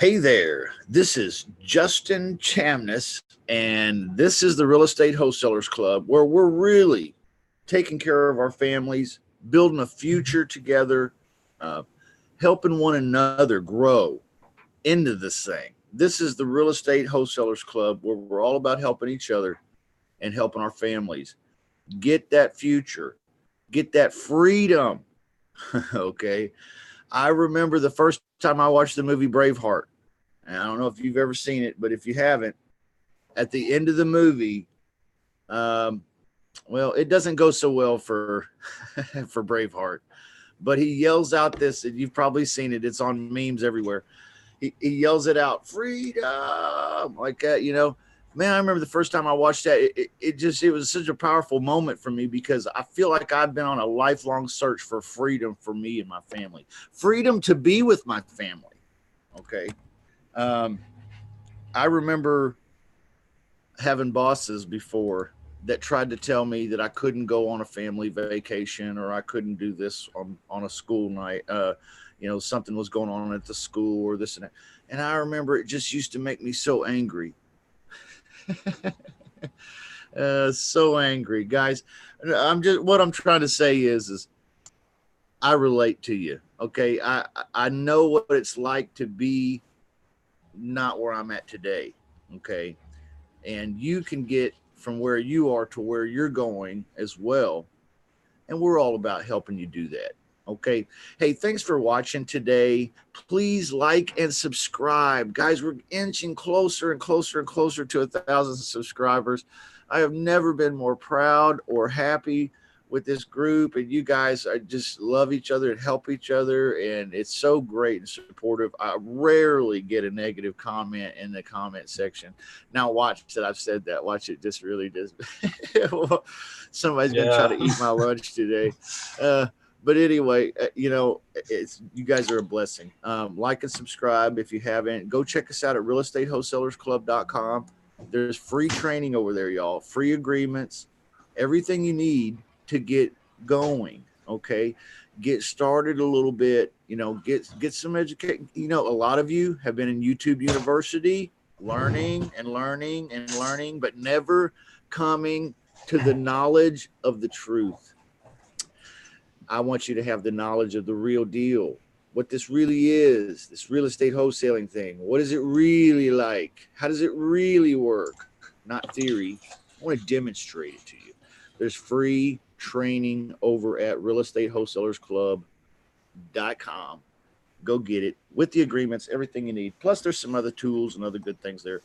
Hey there, this is Justin Chamness, and this is the Real Estate Wholesalers Club, where we're really taking care of our families, building a future together, uh, helping one another grow into this thing. This is the Real Estate Wholesalers Club, where we're all about helping each other and helping our families get that future, get that freedom. Okay. I remember the first time I watched the movie Braveheart. And I don't know if you've ever seen it, but if you haven't, at the end of the movie, um, well, it doesn't go so well for for Braveheart, but he yells out this, and you've probably seen it. It's on memes everywhere. He yells it out, freedom, like that, you know. Man, I remember the first time I watched that, it was such a powerful moment for me because I feel like I've been on a lifelong search for freedom for me and my family, freedom to be with my family. Okay. Um, I remember having bosses before that tried to tell me that I couldn't go on a family vacation or I couldn't do this on a school night. Something was going on at the school or this and that. And I remember it just used to make me so angry. So angry, guys. What I'm trying to say is I relate to you. Okay. I know what it's like to be not where I'm at today. Okay. And you can get from where you are to where you're going as well. And we're all about helping you do that. Okay. Hey, thanks for watching today. Please like and subscribe. Guys, we're inching closer and closer and closer to 1,000 subscribers. I have never been more proud or happy with this group, and you guys just love each other and help each other, and it's so great and supportive. I rarely get a negative comment in the comment section. Now watch that I've said that. Watch it just really does. Somebody's gonna try to eat my lunch today. But anyway, it's you guys are a blessing. Like and subscribe if you haven't. Go check us out at realestatewholesalersclub.com. There's free training over there, y'all. Free agreements, everything you need to get going. Okay, get started a little bit. Get some education. A lot of you have been in YouTube University, learning and learning and learning, but never coming to the knowledge of the truth. I want you to have the knowledge of the real deal, what this really is, this real estate wholesaling thing. What is it really like? How does it really work? Not theory. I want to demonstrate it to you. There's free training over at realestatewholesalersclub.com. Go get it with the agreements, everything you need. Plus, there's some other tools and other good things there.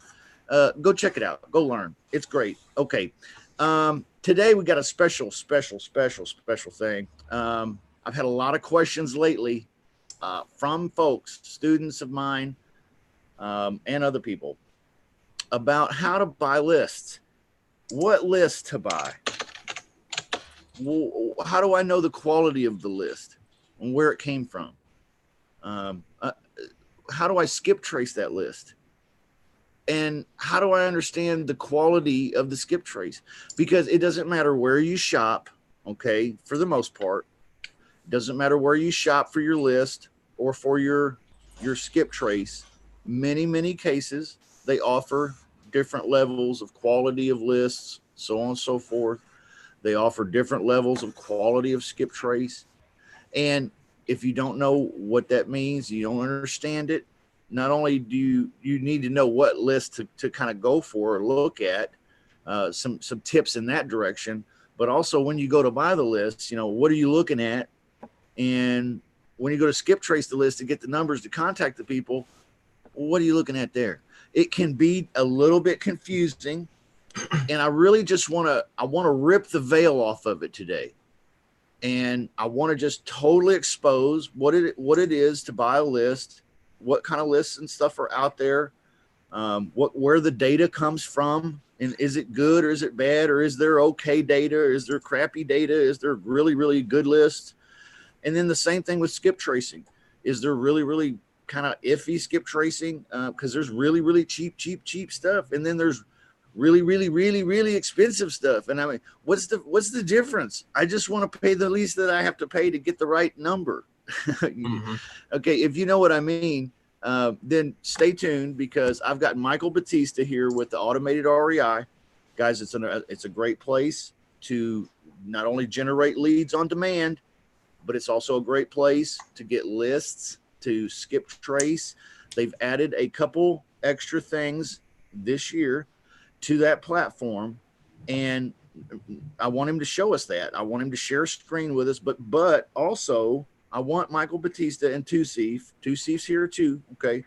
Go check it out. Go learn. It's great. Okay. Today we got a special thing. I've had a lot of questions lately from folks, students of mine, and other people about how to buy lists. What list to buy? How do I know the quality of the list and where it came from? How do I skip trace that list? And how do I understand the quality of the skip trace? Because it doesn't matter where you shop, okay, for the most part. It doesn't matter where you shop for your list or for your skip trace. Many cases, they offer different levels of quality of lists, so on and so forth. They offer different levels of quality of skip trace. And if you don't know what that means, you don't understand it, not only do you need to know what list to kind of go for or look at, some tips in that direction, but also when you go to buy the list, what are you looking at? And when you go to skip trace the list to get the numbers to contact the people, what are you looking at there? It can be a little bit confusing. And I really just want to rip the veil off of it today. And I want to just totally expose what it is to buy a list, what kind of lists and stuff are out there, where the data comes from, and is it good or is it bad, or is there okay data, or is there crappy data, is there really good lists? And then the same thing with skip tracing. Is there really kind of iffy skip tracing? Because there's really cheap stuff, and then there's really expensive stuff. And I mean, what's the difference? I just want to pay the least that I have to pay to get the right number. Mm-hmm. Okay, if you know what I mean. then stay tuned, because I've got Michael Batista here with the automated REI. Guys, it's a great place to not only generate leads on demand, but it's also a great place to get lists to Skiptrace. They've added a couple extra things this year to that platform, and I want him to show us that. I want him to share a screen with us, but also I want Michael Batista and Two Thief's here too. Okay.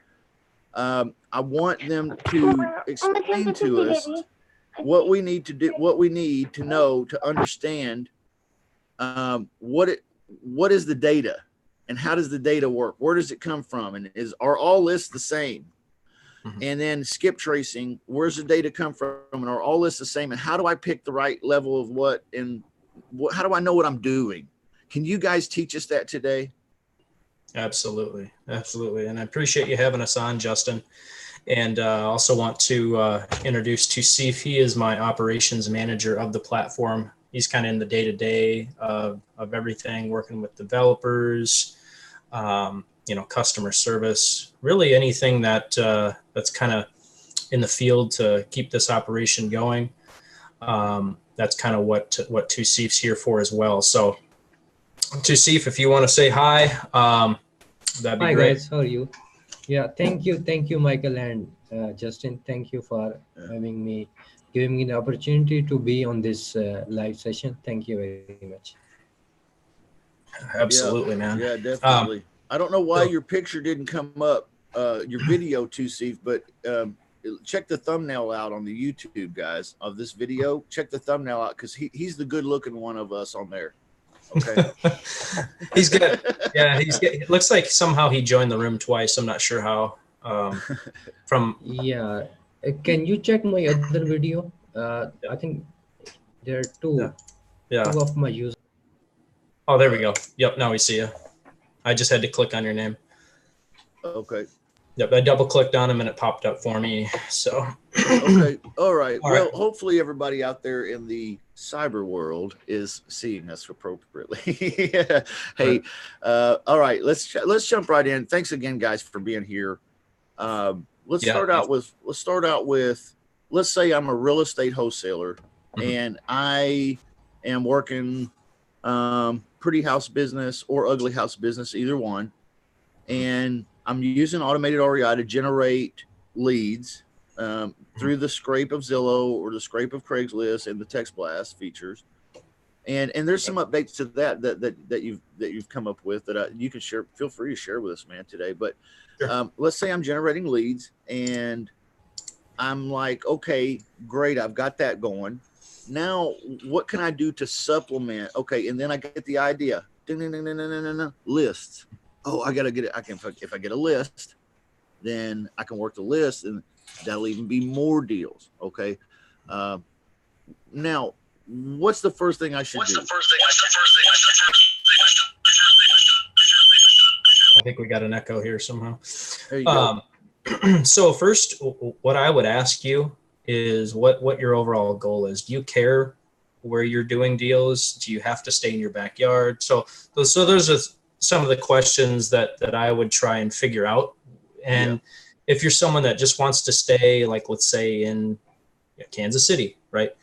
I want them to explain to us what we need to do, what we need to know to understand what is the data, and how does the data work? Where does it come from? And are all lists the same? Mm-hmm. And then skip tracing, where's the data come from? And are all lists the same? And how do I pick the right level of what? And how do I know what I'm doing? Can you guys teach us that today? Absolutely. And I appreciate you having us on, Justin. And also want to introduce Tusif. He is my operations manager of the platform. He's kind of in the day-to-day of everything, working with developers, customer service, really anything that's kind of in the field to keep this operation going. That's kind of what Tusif's here for as well. So Tusif, if you want to say hi, that'd be Hi great. guys, how are you? Yeah, thank you, Michael and Justin. Thank you for giving me the opportunity to be on this live session. Thank you very much. Absolutely, man. Yeah, definitely. I don't know why your picture didn't come up, your video, Tusif, but check the thumbnail out on the YouTube, guys, of this video. Check the thumbnail out, because he's the good-looking one of us on there. Okay. He's good. Yeah, it looks like somehow he joined the room twice. I'm not sure how. Yeah, can you check my other video? I think there are two of my users. Oh, there we go. Yep, now we see you. I just had to click on your name. Okay. Yep, I double clicked on him and it popped up for me. So. Okay. All right. Well, hopefully everybody out there in the cyber world is seeing us appropriately. Hey, all right. Let's jump right in. Thanks again, guys, for being here. Let's start out with. Let's say I'm a real estate wholesaler, and I am working pretty house business or ugly house business, either one, and I'm using automated REI to generate leads through the scrape of Zillow or the scrape of Craigslist and the text blast features. And there's some updates to that you've come up with that you can share. Feel free to share with us, man, today. But let's say I'm generating leads and I'm like, okay, great, I've got that going. Now, what can I do to supplement? Okay, and then I get the idea. Lists. Oh, I gotta get it. If I get a list, then I can work the list, and that'll even be more deals. Okay. Now, what's the first thing I should do? I think we got an echo here somehow. There you go. So first, what I would ask you is what your overall goal is. Do you care where you're doing deals? Do you have to stay in your backyard? So those are some of the questions that I would try and figure out. And if you're someone that just wants to stay, like, let's say in Kansas City, right?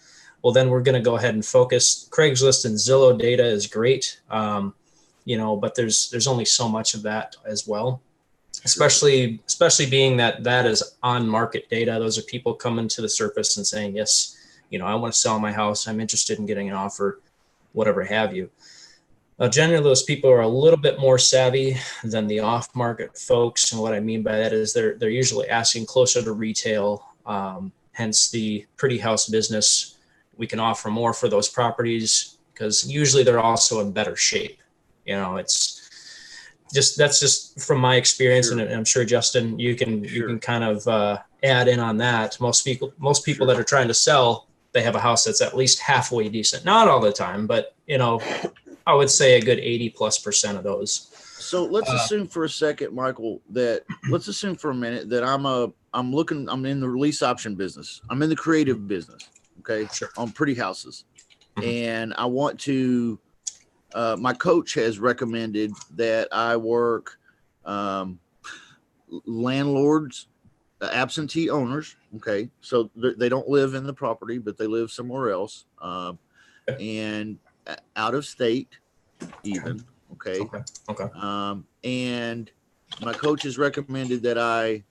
Well, then we're going to go ahead and focus. Craigslist and Zillow data is great. But there's only so much of that as well, especially being that is on market data. Those are people coming to the surface and saying, yes, I want to sell my house. I'm interested in getting an offer, whatever have you. Generally, those people are a little bit more savvy than the off-market folks. And what I mean by that is they're usually asking closer to retail, hence the pretty house business. We can offer more for those properties because usually they're also in better shape. It's that's just from my experience, and I'm sure Justin, you can kind of add in on that. Most people that are trying to sell, they have a house that's at least halfway decent. Not all the time, but I would say a good 80+% of those. So let's assume for a second, Michael, let's assume for a minute that I'm in the lease option business. I'm in the creative business. Okay. Sure. On pretty houses. And I want to, my coach has recommended that I work landlords, absentee owners. Okay, so they don't live in the property, but they live somewhere else, and out of state, even. Okay. And my coach has recommended that I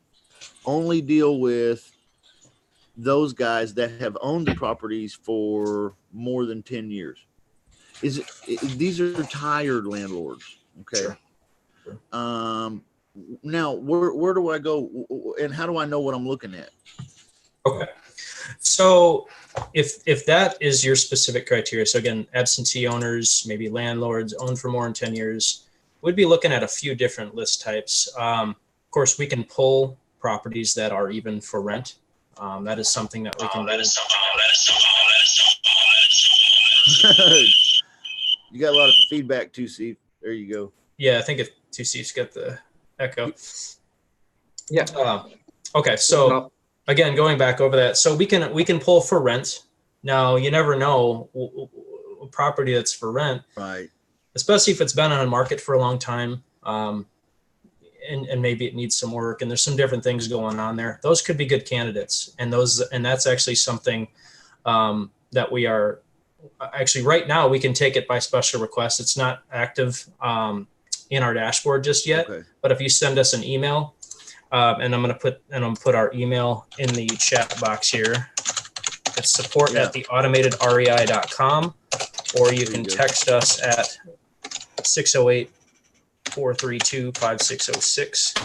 only deal with those guys that have owned the properties for more than 10 years. These are retired landlords. Okay. Sure. Now, where do I go, and how do I know what I'm looking at? Okay. So if that is your specific criteria, so again, absentee owners, maybe landlords owned for more than 10 years, we'd be looking at a few different list types. Of course, we can pull properties that are even for rent. That is something that we can do. You got a lot of feedback too, Steve. There you go. Yeah, I think if 2C's got the echo. Yeah. Okay, so again, going back over that, so we can pull for rent. Now, you never know a property that's for rent, right? Especially if it's been on the market for a long time, and maybe it needs some work, and there's some different things going on there. Those could be good candidates, and that's actually something that we are actually right now. We can take it by special request. It's not active in our dashboard just yet, but if you send us an email. And I'm gonna put our email in the chat box here. It's support@theautomatedrei.com, or you can text us at 608-432-5606.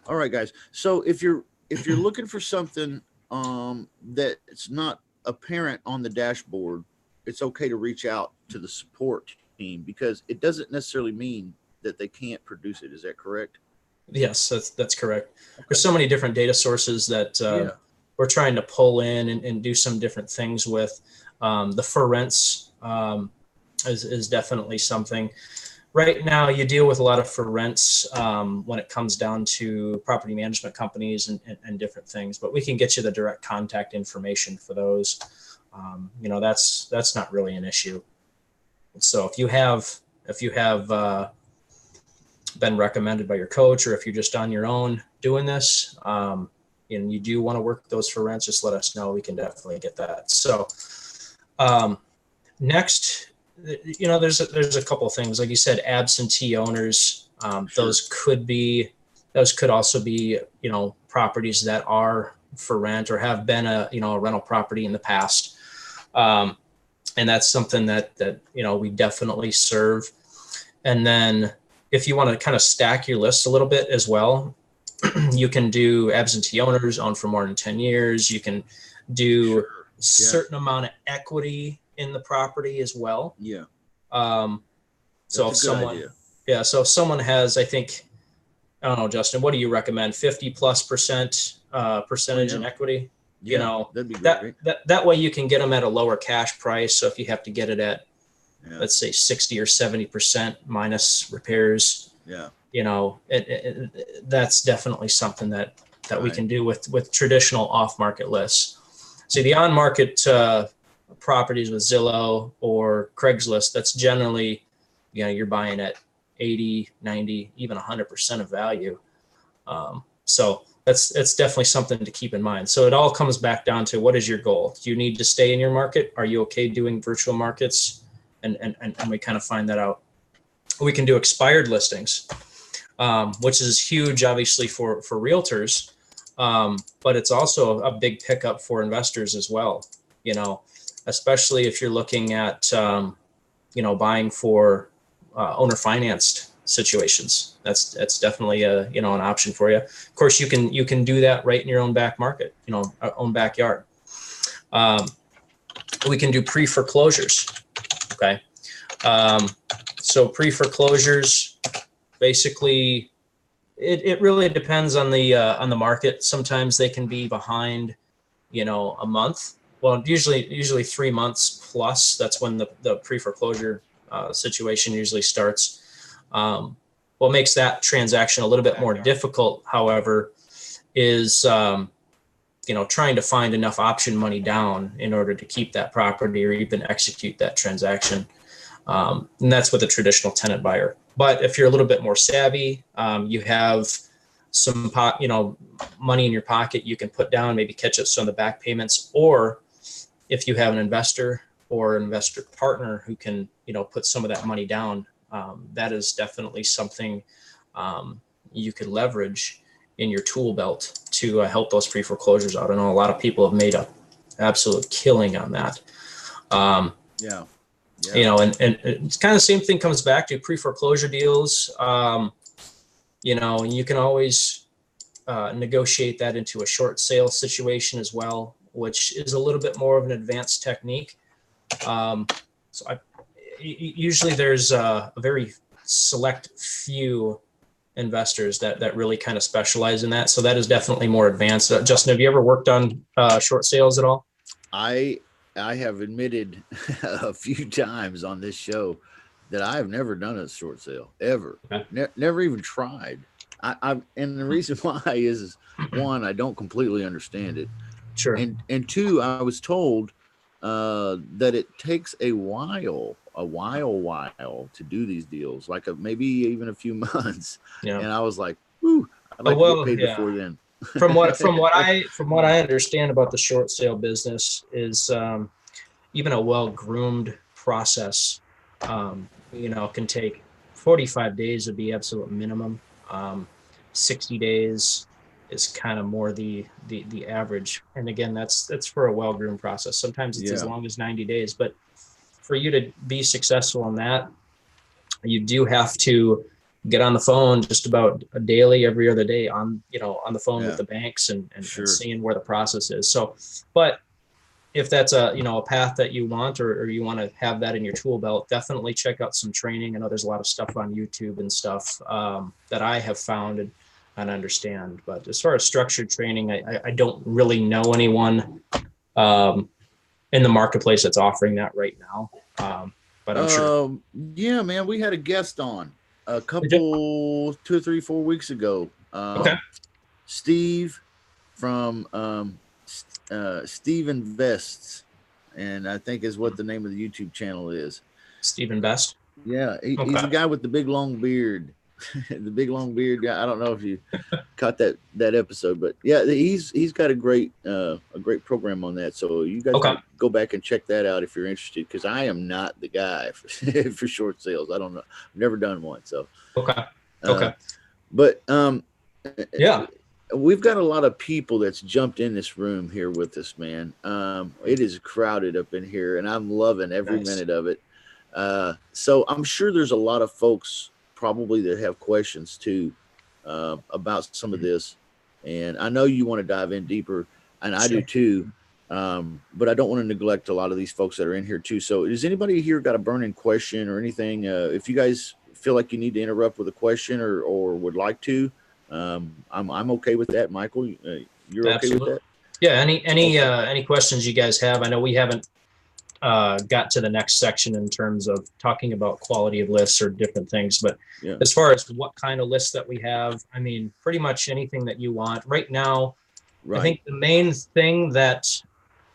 All right, guys. So if you're looking for something that's not apparent on the dashboard, it's okay to reach out to the support team, because it doesn't necessarily mean that they can't produce it. Is that correct? Yes, that's correct. There's so many different data sources that we're trying to pull in and do some different things with. The for rents is definitely something. Right now, you deal with a lot of for rents when it comes down to property management companies and different things, but we can get you the direct contact information for those. That's not really an issue. So if you have been recommended by your coach, or if you're just on your own doing this, and you do want to work those for rents, just let us know. We can definitely get that. So next, there's a couple of things, like you said, absentee owners. Those could also be, properties that are for rent or have been a rental property in the past. And that's something that we definitely serve. And then if you want to kind of stack your list a little bit as well, you can do absentee owners owned for more than 10 years. You can do certain amount of equity in the property as well. Yeah. So if someone has, I think, I don't know, Justin, what do you recommend? 50+% percentage in equity? Yeah, that'd be great. That way you can get them at a lower cash price. So if you have to get it at, let's say 60 or 70% minus repairs. Yeah. That's definitely something that we can do with traditional off-market lists. See, the on-market properties with Zillow or Craigslist, that's generally, you're buying at 80, 90, even 100% of value. So that's definitely something to keep in mind. So it all comes back down to, what is your goal? Do you need to stay in your market? Are you okay doing virtual markets? And we kind of find that out. We can do expired listings, which is huge, obviously, for realtors, but it's also a big pickup for investors as well. Especially if you're looking at buying for owner financed situations. That's definitely an option for you. Of course, you can do that right in your own back market, own backyard. We can do pre-foreclosures. Okay. So pre-foreclosures, basically, it really depends on the market. Sometimes they can be behind, a month. Well, usually 3 months plus. That's when the pre-foreclosure situation usually starts. What makes that transaction a little bit more difficult, however, is trying to find enough option money down in order to keep that property or even execute that transaction. And that's with a traditional tenant buyer. But if you're a little bit more savvy, you have some money in your pocket you can put down, maybe catch up some of the back payments, or if you have an investor or an investor partner who can, put some of that money down, that is definitely something you could leverage in your tool belt to help those pre-foreclosures out. I know a lot of people have made an absolute killing on that. Yeah. And it's kind of the same thing comes back to pre-foreclosure deals. And you can always negotiate that into a short sale situation as well, which is a little bit more of an advanced technique. Usually there's a very select few investors that really kind of specialize in that. So that is definitely more advanced. Justin, have you ever worked on short sales at all? I have admitted a few times on this show that I have never done a short sale ever. Okay. Never even tried. And the reason why is one, I don't completely understand it. Sure. And two, I was told that it takes a while to do these deals, like maybe even a few months. Yeah. And I was like, "Whew, I'd like to get paid before then." From what I understand about the short sale business is even a well-groomed process, can take 45 days would be absolute minimum. 60 days is kind of more the average. And again, that's for a well-groomed process. Sometimes it's as long as 90 days, but for you to be successful in that, you do have to get on the phone just about a daily, every other day on the phone with the banks and seeing where the process is. So, but if that's a path that you want, or you want to have that in your tool belt, definitely check out some training. I know there's a lot of stuff on YouTube and stuff that I have found and understand. But as far as structured training, I don't really know anyone in the marketplace that's offering that right now. But I'm sure. Yeah, man, we had a guest on a couple, 2 or 3, 4 weeks ago. Okay. Steve from Steve Invests, and I think is what the name of the YouTube channel is. Steve Invest. Yeah, he's the guy with the big long beard. The big long beard guy. I don't know if you caught that episode, but yeah, he's got a great program on that. So you guys can go back and check that out if you're interested, because I am not the guy for short sales. I don't know. I've never done one. So but yeah, we've got a lot of people that's jumped in this room here with us, man. It is crowded up in here, and I'm loving every minute of it. So I'm sure there's a lot of folks probably that have questions too about some of this, and I know you want to dive in deeper, and I do too, but I don't want to neglect a lot of these folks that are in here too. So does anybody here got a burning question or anything? If you guys feel like you need to interrupt with a question or would like to, I'm okay with that. Michael, you're okay with that? Yeah, any questions you guys have? I know we haven't got to the next section in terms of talking about quality of lists or different things, but as far as what kind of lists that we have, I mean, pretty much anything that you want right now. I think the main thing that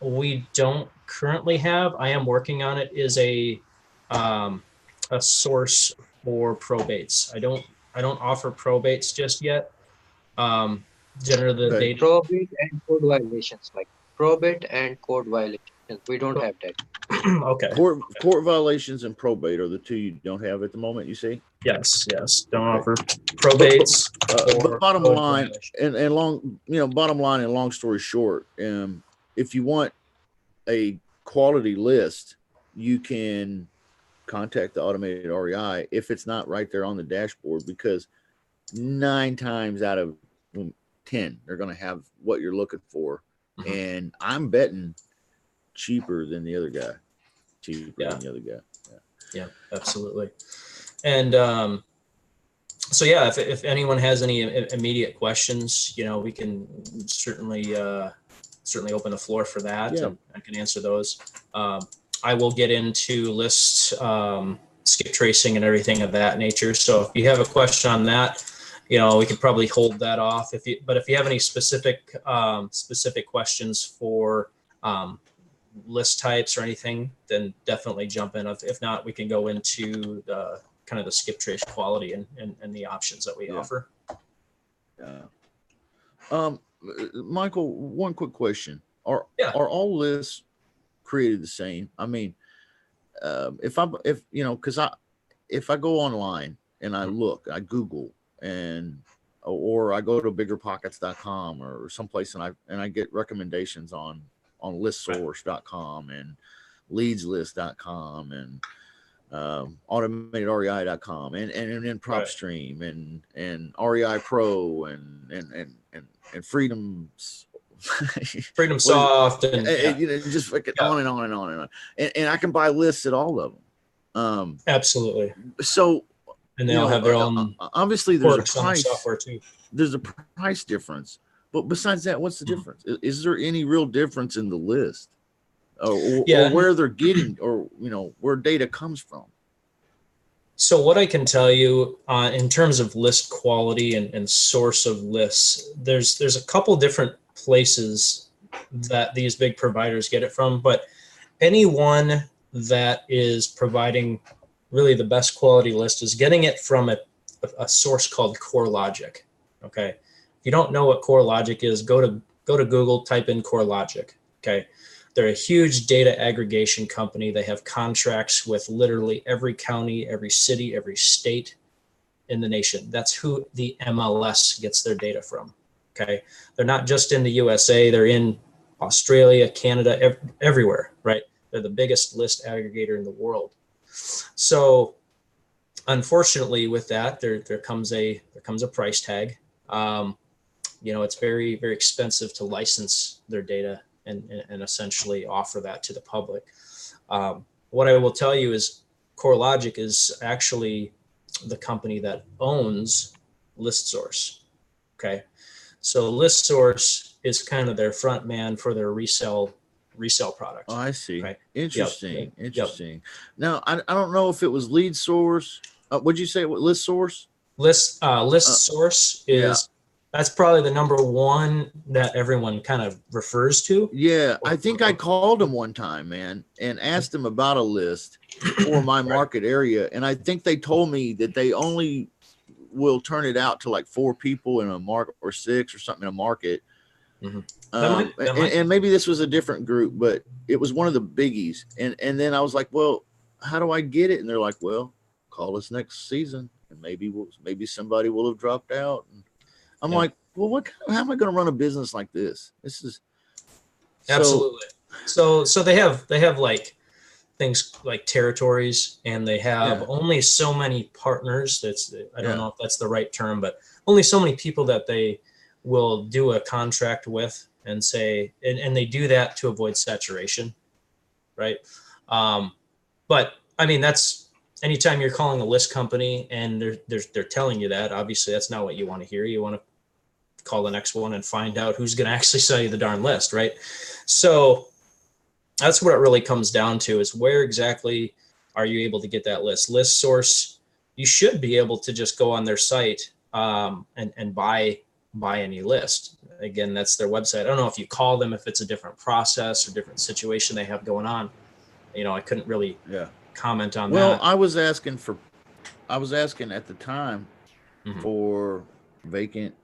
we don't currently have, I am working on it, is a source for probates. I don't offer probates just yet. Generally the data probate and code violations, like probate and code violations, we don't have that. Okay. Court violations and probate are the two you don't have at the moment, you see? Yes. Don't offer probates. But bottom line and long story short, if you want a quality list, you can contact the automated REI if it's not right there on the dashboard, because 9 times out of 10 they're going to have what you're looking for. And I'm betting cheaper than the other guy. Yeah, absolutely. And so if anyone has any immediate questions, we can certainly open the floor for that, and I can answer those. I will get into lists, skip tracing and everything of that nature. So if you have a question on that, we could probably hold that off. But if you have any specific questions for list types or anything, then definitely jump in. If not, we can go into the kind of the skip trace quality and the options that we offer. Yeah. Michael, one quick question: Yeah. are all lists created the same? I mean, if you know, because if I go online and I look, I Google and or I go to biggerpockets.com or someplace and I get recommendations on listsource.com and leadslist.com and automatedrei.com and then PropStream and REI Pro and Freedom's Freedom Soft and you know, just fucking on and on and on and on. And I can buy lists at all of them. Absolutely. So, and they all have their own. Obviously, there's a price. Software too. There's a price difference, but besides that, what's the difference? Is there any real difference in the list, or where they're getting, or you know, where data comes from? So what I can tell you in terms of list quality and source of lists, there's a couple different places that these big providers get it from, but anyone that is providing really the best quality list is getting it from a source called CoreLogic. Okay, if you don't know what CoreLogic is, go to Google, type in CoreLogic. Okay, they're a huge data aggregation company. They have contracts with literally every county, every city, every state in the nation. That's who the MLS gets their data from. Okay, they're not just in the USA, they're in Australia, Canada, everywhere, right? They're the biggest list aggregator in the world. So unfortunately with that, there comes a price tag. You know, it's very, very expensive to license their data and essentially offer that to the public. What I will tell you is CoreLogic is actually the company that owns ListSource. Okay, so ListSource is kind of their front man for their resell product. Oh, I see. Right? Interesting. Interesting. Now, I don't know if it was Lead Source. What'd you say? What List Source? ListSource is that's probably the number one that everyone kind of refers to. Yeah, I think I called them one time, man, and asked them about a list for my market area, and I think they told me that they only will turn it out to like 4 people in a market or 6 or something in a market. Mm-hmm. And maybe this was a different group, but it was one of the biggies. And then I was like, well, how do I get it? And they're like, well, call us next season, and maybe somebody will have dropped out. And I'm like, well, how am I going to run a business like this? This is absolutely. So they have like things like territories, and they have only so many partners. I don't know if that's the right term, but only so many people that they will do a contract with and say, and they do that to avoid saturation. Right. But I mean, that's anytime you're calling a list company and they're telling you that, obviously that's not what you want to hear. You want to call the next one and find out who's going to actually sell you the darn list. Right. So that's what it really comes down to, is where exactly are you able to get that list? List Source, you should be able to just go on their site and buy any list. Again, that's their website. I don't know if you call them, if it's a different process or different situation they have going on. You know, I couldn't really comment on that. Well, I was asking at the time for vacant,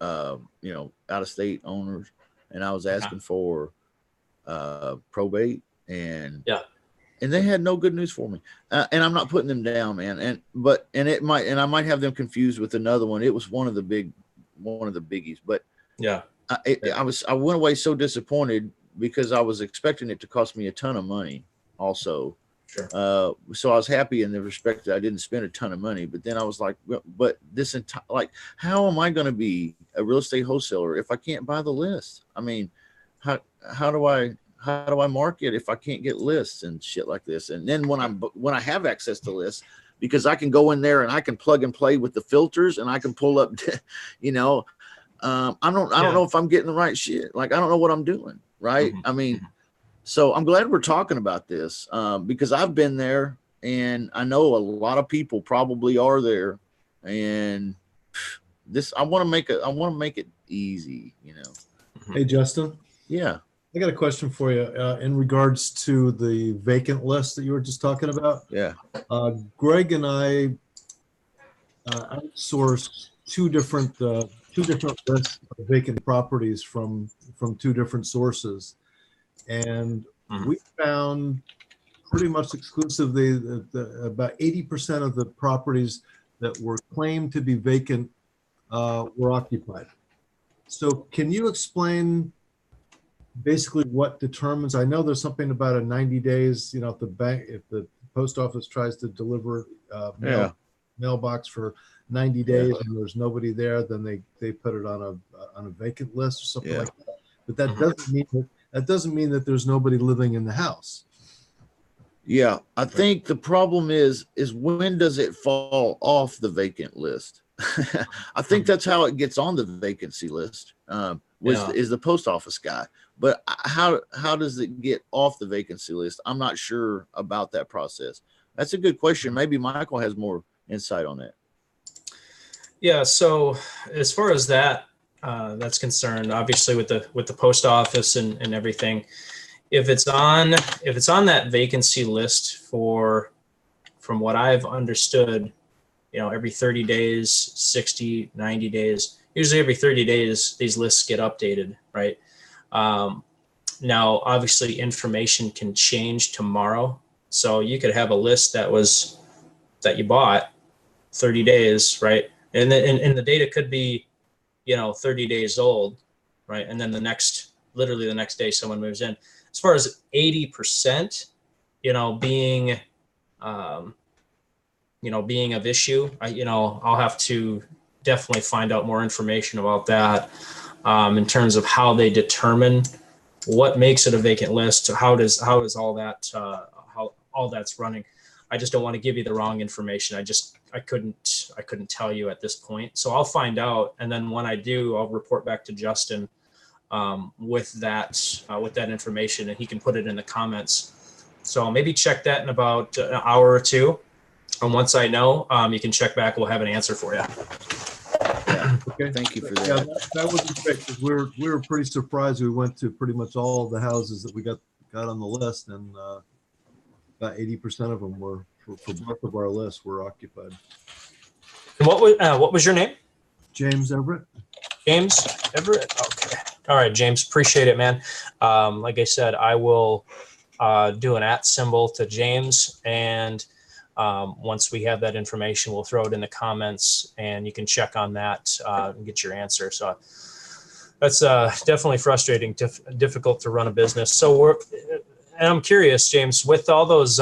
you know, out of state owners, and I was asking for probate, and they had no good news for me. And I'm not putting them down, man. And I might have them confused with another one. It was one of the biggies, but I went away so disappointed because I was expecting it to cost me a ton of money also. Sure. So I was happy in the respect that I didn't spend a ton of money, but then I was like, but this entire, like, how am I going to be a real estate wholesaler if I can't buy the list? I mean, how do I market if I can't get lists and shit like this? And then when I have access to lists, because I can go in there and I can plug and play with the filters and I can pull up, you know, I don't know if I'm getting the right shit. Like, I don't know what I'm doing. Right. I mean, so I'm glad we're talking about this because I've been there and I know a lot of people probably are there, and I want to make it easy, you know. Hey, Justin. Yeah. I got a question for you in regards to the vacant list that you were just talking about. Yeah. Greg and I outsourced 2 different two different lists of vacant properties from two different sources, and we found pretty much exclusively about 80% of the properties that were claimed to be vacant were occupied. So can you explain basically what determines? I know there's something about a 90 days, if the post office tries to deliver mailbox for 90 days and there's nobody there, then they put it on a vacant list or something like that. But that doesn't mean that there's nobody living in the house. Yeah, I think the problem is when does it fall off the vacant list? I think that's how it gets on the vacancy list. Is the post office guy, but how does it get off the vacancy list? I'm not sure about that process. That's a good question. Maybe Michael has more insight on that. Yeah. So as far as that's concerned, obviously with the post office and everything, if it's on that vacancy list from what I've understood, every 30 days, 60, 90 days, usually every 30 days, these lists get updated, right? Now, obviously information can change tomorrow. So you could have a list that you bought 30 days, right? And the data could be, 30 days old, right? And then literally the next day someone moves in. As far as 80%, being of issue, I'll have to definitely find out more information about that in terms of how they determine what makes it a vacant list. How is all that how all that's running. I just don't want to give you the wrong information. I couldn't tell you at this point. So I'll find out, and then when I do, I'll report back to Justin with that information, and he can put it in the comments. So maybe check that in about an hour or two. And once I know, you can check back. We'll have an answer for you. Yeah. Okay. Thank you for that. Yeah, that would be great, because we were pretty surprised. We went to pretty much all of the houses that we got on the list, and about 80% of them were for both of our lists were occupied. And what was your name? James Everett. James Everett. Okay. All right, James. Appreciate it, man. Like I said, I will do an @ symbol to James, and once we have that information, we'll throw it in the comments, and you can check on that and get your answer. So that's definitely frustrating, difficult to run a business. So and I'm curious, James, with all those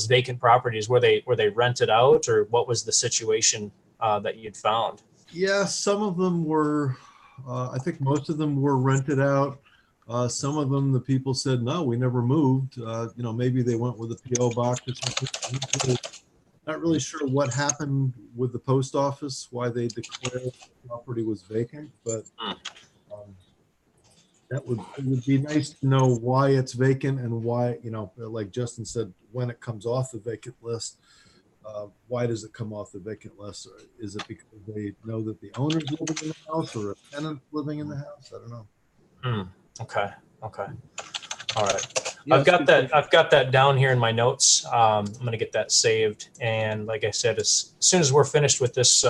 vacant properties, were they rented out, or what was the situation that you'd found? Yeah, some of them were. I think most of them were rented out. Some of them, the people said, no, we never moved. Maybe they went with a PO box or something. Not really sure what happened with the post office, why they declared the property was vacant, but it would be nice to know why it's vacant, and why, like Justin said, when it comes off the vacant list. Why does it come off the vacant list? Is it because they know that the owner's living in the house, or a tenant living in the house? I don't know. Okay. All right. Yeah, I've got that down here in my notes. I'm going to get that saved. And like I said, as soon as we're finished with this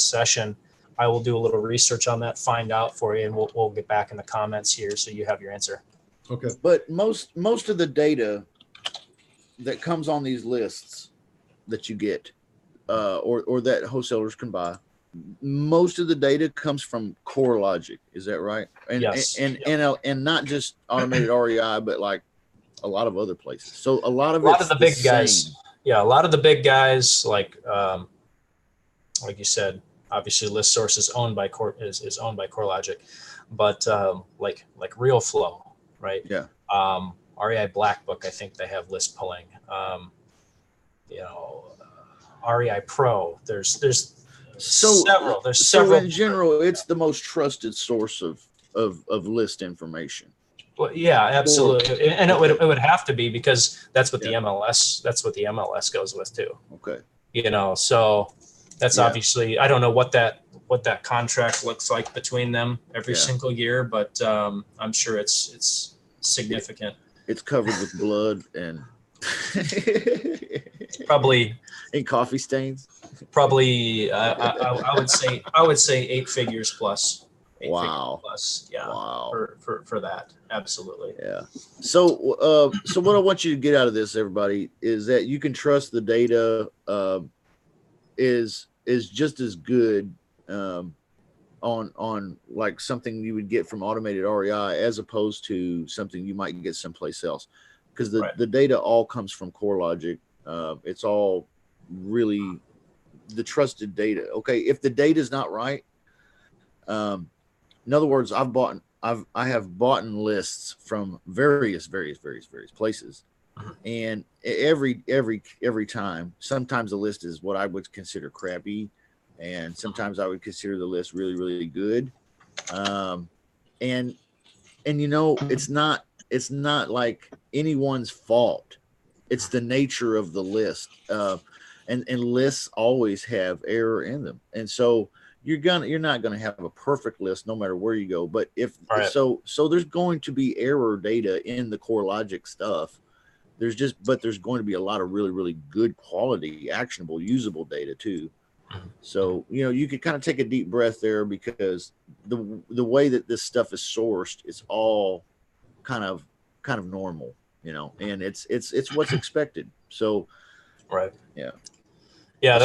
session, I will do a little research on that, find out for you, and we'll get back in the comments here so you have your answer. Okay. But most of the data that comes on these lists that you get, or that wholesalers can buy, most of the data comes from CoreLogic. Is that right? And yes. And not just automated REI, but like a lot of other places. So a lot of the big guys. Yeah, a lot of the big guys, like you said, obviously ListSource is owned by is owned by CoreLogic, but like RealFlow, right? Yeah. REI Blackbook, I think they have list pulling. REI Pro. There's several. There's several. So in general, it's the most trusted source of list information. Well, yeah, absolutely, and it would have to be, because that's what the MLS goes with too. Okay. So that's obviously, I don't know what that contract looks like between them every single year, but I'm sure it's significant. It's covered with blood and probably and coffee stains. Probably, I would say 8 figures plus. 8 Wow. figures plus, yeah. Wow. For that, absolutely. Yeah. So, so what I want you to get out of this, everybody, is that you can trust the data is just as good on like something you would get from automated REI as opposed to something you might get someplace else, because the data all comes from CoreLogic. It's all really the trusted data. Okay, if the data is not right, in other words, I have bought lists from various places, and every time, sometimes the list is what I would consider crappy, and sometimes I would consider the list really good. And you know, it's not like anyone's fault. It's the nature of the list. And lists always have error in them. And so you're not gonna have a perfect list no matter where you go. But if so there's going to be error data in the CoreLogic stuff. There's going to be a lot of really good quality, actionable, usable data too. So, you know, you could kind of take a deep breath there, because the way that this stuff is sourced, it's all kind of normal, you know, and it's what's expected. So, yeah.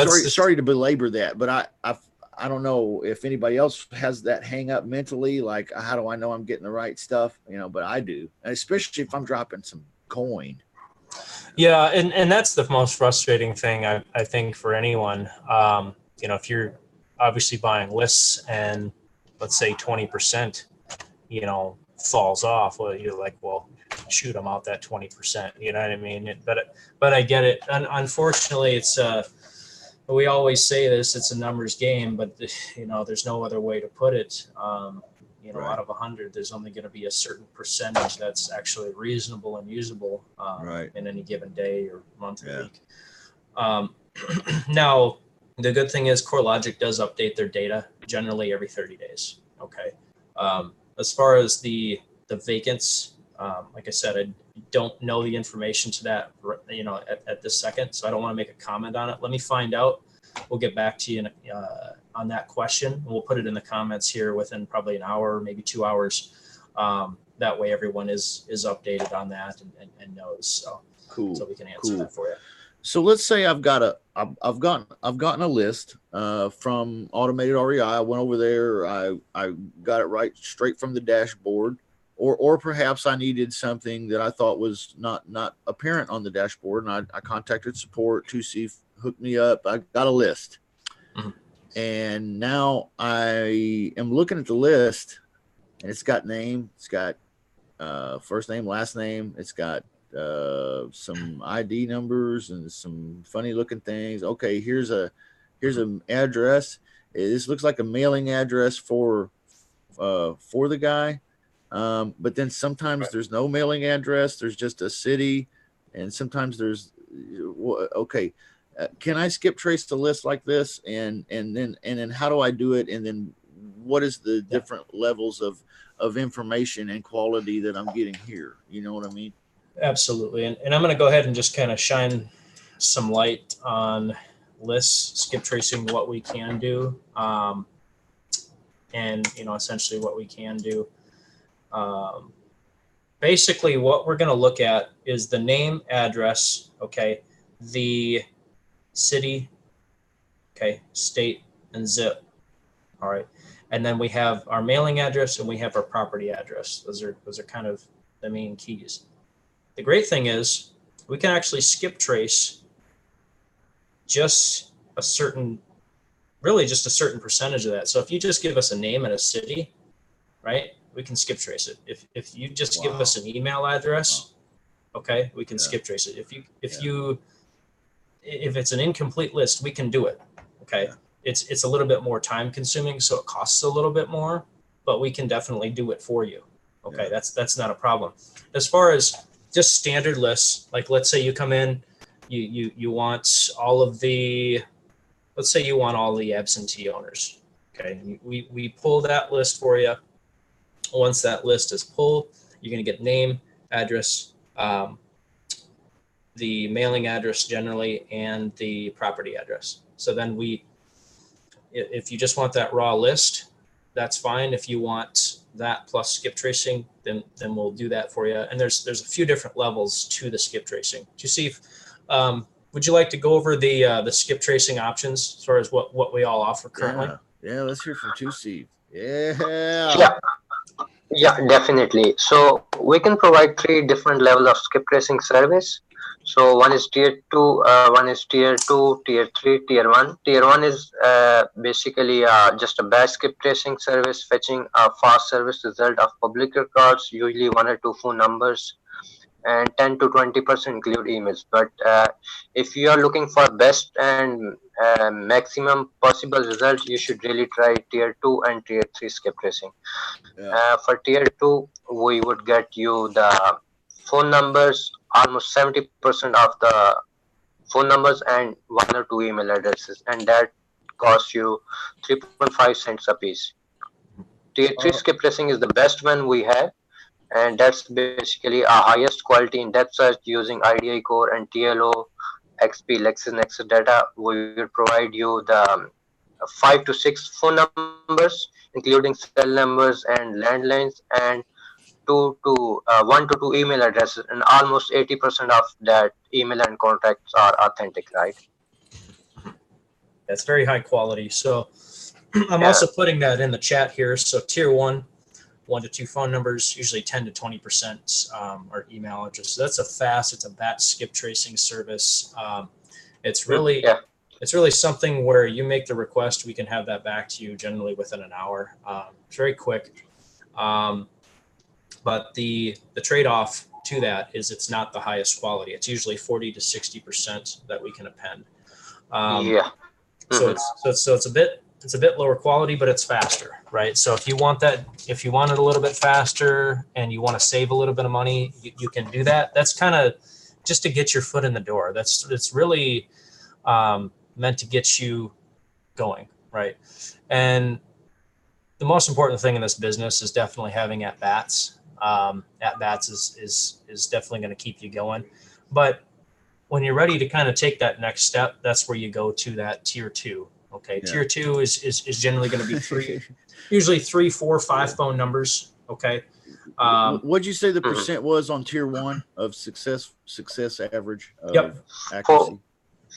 Sorry to belabor that, but I don't know if anybody else has that hang up mentally, like, how do I know I'm getting the right stuff, you know? But I do, and especially if I'm dropping some coin. Yeah, and that's the most frustrating thing I think for anyone. You know, if you're obviously buying lists and let's say 20%, you know, falls off, well, you're like, well, shoot, I'm out that 20%. You know what I mean? But I get it. Unfortunately, it's we always say this, it's a numbers game, but you know, there's no other way to put it. You know, out of 100, there's only going to be a certain percentage that's actually reasonable and usable in any given day or month or week. Now, the good thing is CoreLogic does update their data generally every 30 days. Okay. As far as the vacants, like I said, I don't know the information to that, you know, at this second, so I don't want to make a comment on it. Let me find out. We'll get back to you on that question, and we'll put it in the comments here within probably an hour, maybe 2 hours. That way, everyone is updated on that and knows. So cool. So we can answer that for you. So let's say I've gotten a list from Automated REI. I went over there. I got it right straight from the dashboard, or perhaps I needed something that I thought was not apparent on the dashboard, and I contacted support to see if hook me up. I got a list, and now I am looking at the list, and it's got name, it's got first name, last name, it's got some ID numbers and some funny looking things. Okay, here's an address. This looks like a mailing address for the guy, but then sometimes there's no mailing address. There's just a city, and sometimes there's okay. Can I skip trace the list like this, and then how do I do it, and then what is the different levels of information and quality that I'm getting here? You know what I mean? Absolutely. And I'm going to go ahead and just kind of shine some light on lists, skip tracing, what we can do, and, you know, essentially what we can do. Basically, what we're going to look at is the name, address, okay, the city, okay, state, and zip. All right. And then we have our mailing address and we have our property address. Those are kind of the main keys. The great thing is we can actually skip trace just a certain percentage of that. So if you just give us a name and a city, right, we can skip trace it. If you just give us an email address, okay, we can skip trace it. If it's an incomplete list, we can do it. Okay. It's a little bit more time consuming, so it costs a little bit more, but we can definitely do it for you. Okay. That's not a problem. As far as just standard lists, like let's say you come in, you want all of the, let's say you want all the absentee owners. Okay. We pull that list for you. Once that list is pulled, you're going to get name, address, the mailing address generally, and the property address. So then if you just want that raw list, that's fine. If you want that plus skip tracing, then we'll do that for you. And there's a few different levels to the skip tracing. Do you see? Would you like to go over the skip tracing options as far as what we all offer currently? Yeah, let's hear from Two Steve. Yeah. Yeah, definitely. So we can provide three different levels of skip tracing service. So one is tier two, one is tier two, tier three, tier one. Tier one is basically just a batch skip tracing service, fetching a fast service result of public records, usually one or two phone numbers, and 10 to 20% include emails. But if you are looking for best and maximum possible results, you should really try tier 2 and tier 3 skip tracing. For tier 2, we would get you the phone numbers, almost 70% of the phone numbers, and one or two email addresses, and that costs you 3.5 cents a piece. Tier 3 skip tracing is the best one we have, and that's basically our highest quality in depth search using IDI core and TLO, XP, LexisNexis data. We will provide you the 5 to 6 phone numbers, including cell numbers and landlines, and 1 to 2 email addresses, and almost 80% of that email and contacts are authentic, right? That's very high quality. So I'm also putting that in the chat here. So tier 1 to 2 phone numbers, usually 10 to 20% are email addresses. So that's it's a batch skip tracing service. It's really something where you make the request, we can have that back to you generally within an hour. It's very quick. But the trade-off to that is it's not the highest quality. It's usually 40 to 60% that we can append. So it's a bit lower quality, but it's faster, right? So if you want it a little bit faster and you want to save a little bit of money, you can do that. That's kind of just to get your foot in the door. It's really meant to get you going, right? And the most important thing in this business is definitely having at bats. At bats is definitely going to keep you going. But when you're ready to kind of take that next step, that's where you go to that tier 2. Okay, tier 2 is generally going to be usually 3, 4, 5 phone numbers. Okay. What'd you say the percent was on tier 1 of success average of accuracy?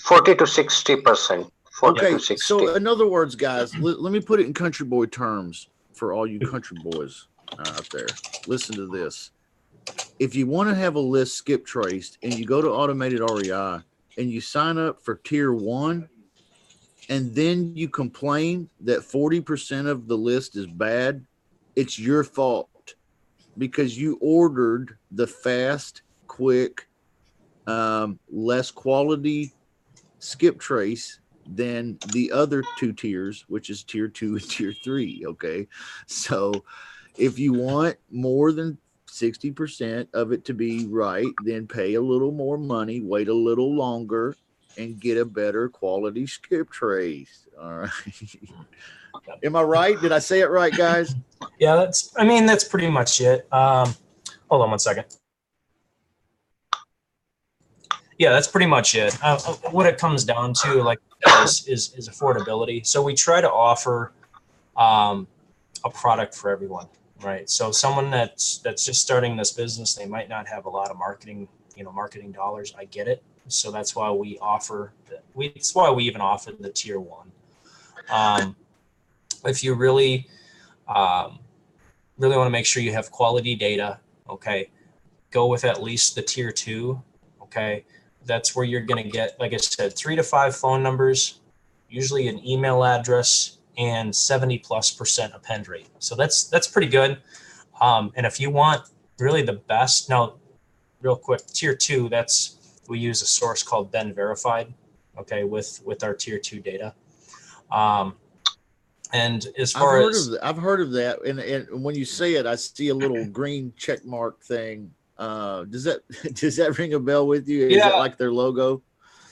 40 to 60%. Okay, so in other words, guys, let me put it in country boy terms for all you country boys out there. Listen to this. If you want to have a list skip traced and you go to automated REI and you sign up for tier 1, and then you complain that 40% of the list is bad, it's your fault because you ordered the fast, quick, less quality skip trace than the other 2 tiers, which is tier 2 and tier 3. Okay. So if you want more than 60% of it to be right, then pay a little more money, wait a little longer, and get a better quality skip trace. All right. Am I right? Did I say it right, guys? Yeah, that's pretty much it. Hold on one second. Yeah, that's pretty much it. What it comes down to, like, is affordability. So we try to offer a product for everyone, right? So someone that's just starting this business, they might not have a lot of marketing dollars. I get it. So that's why we offer. It's why we even offer the tier 1. If you really want to make sure you have quality data, okay, go with at least the tier 2. Okay, that's where you're going to get, like I said, 3 to 5 phone numbers, usually an email address, and 70+% append rate. So that's pretty good. And if you want really the best, now, real quick, tier 2, we use a source called Ben Verified, okay, with our tier 2 data. And as far I've heard of that, and when you say it, I see a little green check mark thing. Does that ring a bell with you? Is that like their logo?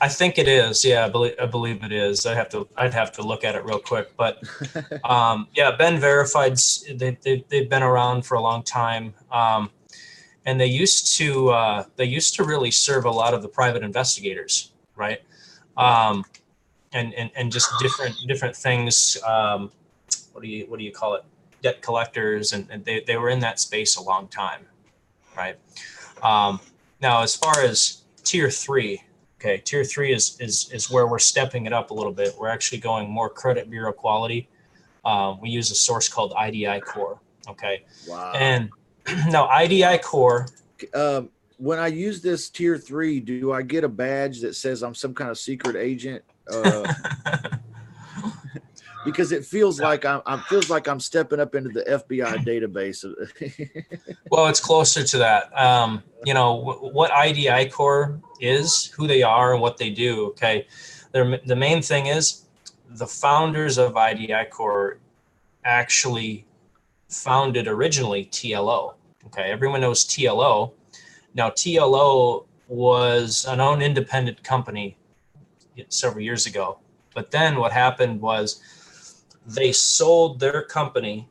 I think it is. Yeah, I believe it is. I'd have to look at it real quick, but yeah, Ben Verified. They've been around for a long time. And they used to really serve a lot of the private investigators, right? and just different things. What do you call it? Debt collectors, and they were in that space a long time, right? Now, as far as tier 3, okay, tier 3 is where we're stepping it up a little bit. We're actually going more credit bureau quality. We use a source called IDI Core. Okay. Wow. And now IDI Core. When I use this tier 3, do I get a badge that says I'm some kind of secret agent? Because it feels like I'm stepping up into the FBI database. Well, it's closer to that. You know what IDI Core is, who they are, and what they do. Okay, the main thing is the founders of IDI Core actually founded originally TLO. Okay, everyone knows TLO. Now TLO was an own independent company several years ago, but then what happened was they sold their company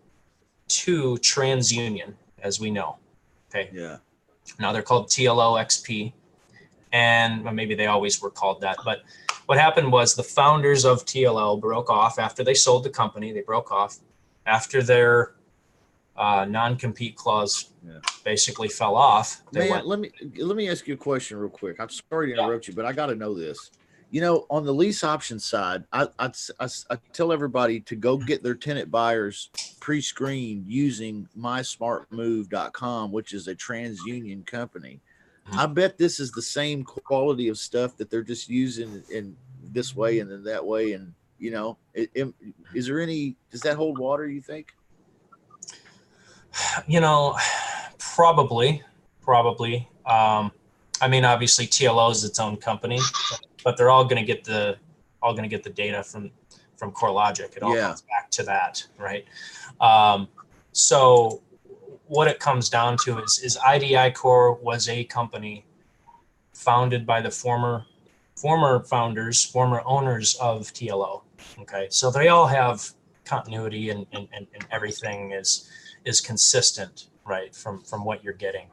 to TransUnion, as we know. Okay. Yeah. Now they're called TLO XP, and well, maybe they always were called that. But what happened was the founders of TLO broke off after they sold the company. They broke off after their non-compete clause basically fell off. Man, let me ask you a question real quick. I'm sorry to interrupt you, but I got to know this. You know, on the lease option side, I tell everybody to go get their tenant buyers pre-screened using mysmartmove.com, which is a TransUnion company. I bet this is the same quality of stuff that they're just using in this way and then that way. And, you know, does that hold water, you think? You know, probably. I mean, obviously TLO is its own company, but they're all going to get the data from CoreLogic. It all comes back to that, right? So what it comes down to is IDI Core was a company founded by the former founders, former owners of TLO. Okay, so they all have continuity and everything is consistent, right, from what you're getting.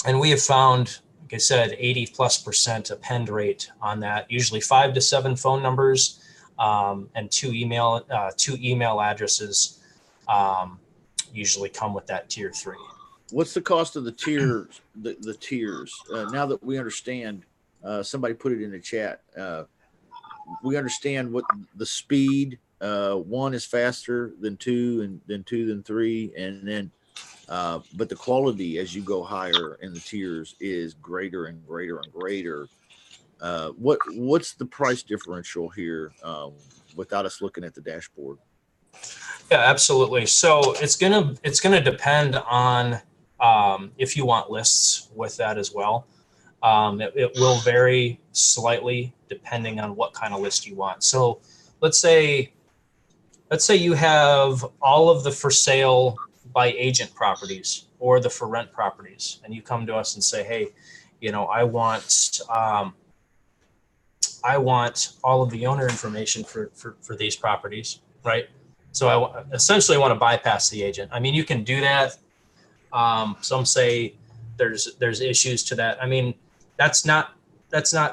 And we have found, like I said, 80+% append rate on that. Usually 5 to 7 phone numbers and two email addresses usually come with that tier 3. What's the cost of the tiers? The tiers. Now that we understand, somebody put it in the chat. We understand what the speed. 1 is faster than 2, and then 2 than 3, and then. But the quality as you go higher in the tiers is greater and greater and greater. What's the price differential here without us looking at the dashboard? Yeah, absolutely. So it's gonna depend on if you want lists with that as well. It will vary slightly depending on what kind of list you want. So let's say you have all of the for sale by agent properties or the for rent properties, and you come to us and say, hey, you know, I want all of the owner information for these properties, right? So I essentially want to bypass the agent. I mean, you can do that. Some say there's issues to that. I mean, that's not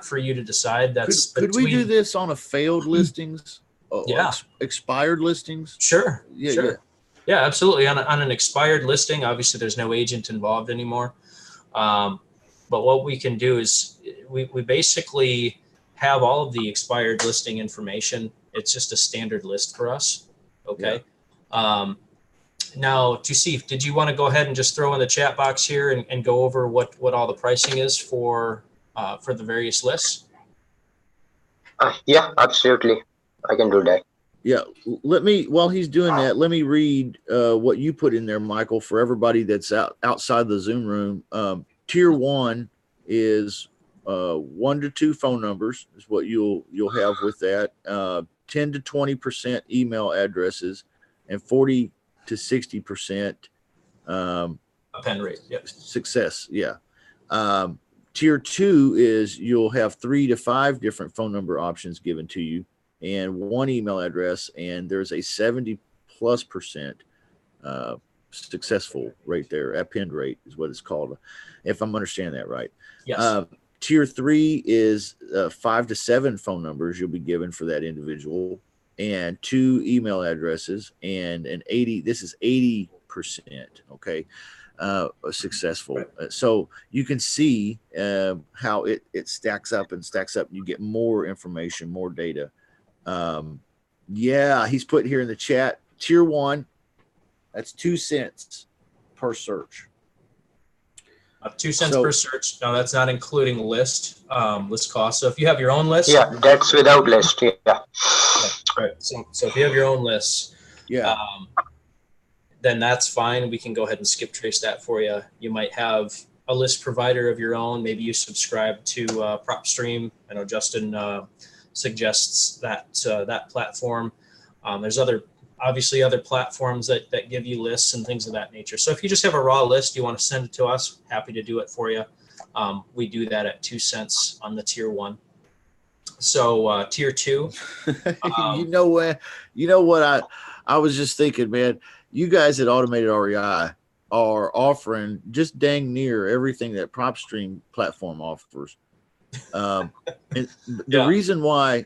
for you to decide. That's could we do this on a failed listings? Yeah. Expired listings? Sure. Yeah, sure. yeah. Yeah, absolutely. On an expired listing, obviously there's no agent involved anymore. But what we can do is we basically have all of the expired listing information. It's just a standard list for us. Okay. Yeah. Now, Tusif, did you want to go ahead and just throw in the chat box here and go over what all the pricing is for the various lists? Yeah, absolutely. I can do that. Yeah, while he's doing that, let me read what you put in there, Michael, for everybody that's outside the Zoom room. Tier 1 is 1 to 2 phone numbers is what you'll have with that. 10 to 20% email addresses, and 40 to 60% append rate. Yep. Success. Yeah. Tier 2 is you'll have 3 to 5 different phone number options given to you, and 1 email address, and there's a 70+% successful rate there. Append rate is what it's called, if I'm understanding that right. Yes. Tier 3 is 5 to 7 phone numbers you'll be given for that individual, and 2 email addresses, and an 80. This is 80%. Okay, successful. So you can see how it stacks up and stacks up. You get more information, more data. Yeah, he's put here in the chat. Tier 1, that's 2 cents per search. 2 cents per search. No, that's not including list cost. So if you have your own list, yeah, that's without list. Yeah. Right. So if you have your own lists, then that's fine. We can go ahead and skip trace that for you. You might have a list provider of your own. Maybe you subscribe to PropStream. I know Justin suggests that platform. There's obviously other platforms that give you lists and things of that nature. So if you just have a raw list, you want to send it to us, happy to do it for you. We do that at 2 cents on the tier 1. So tier 2. You know what I was just thinking, man, you guys at Automated REI are offering just dang near everything that PropStream platform offers. And the reason why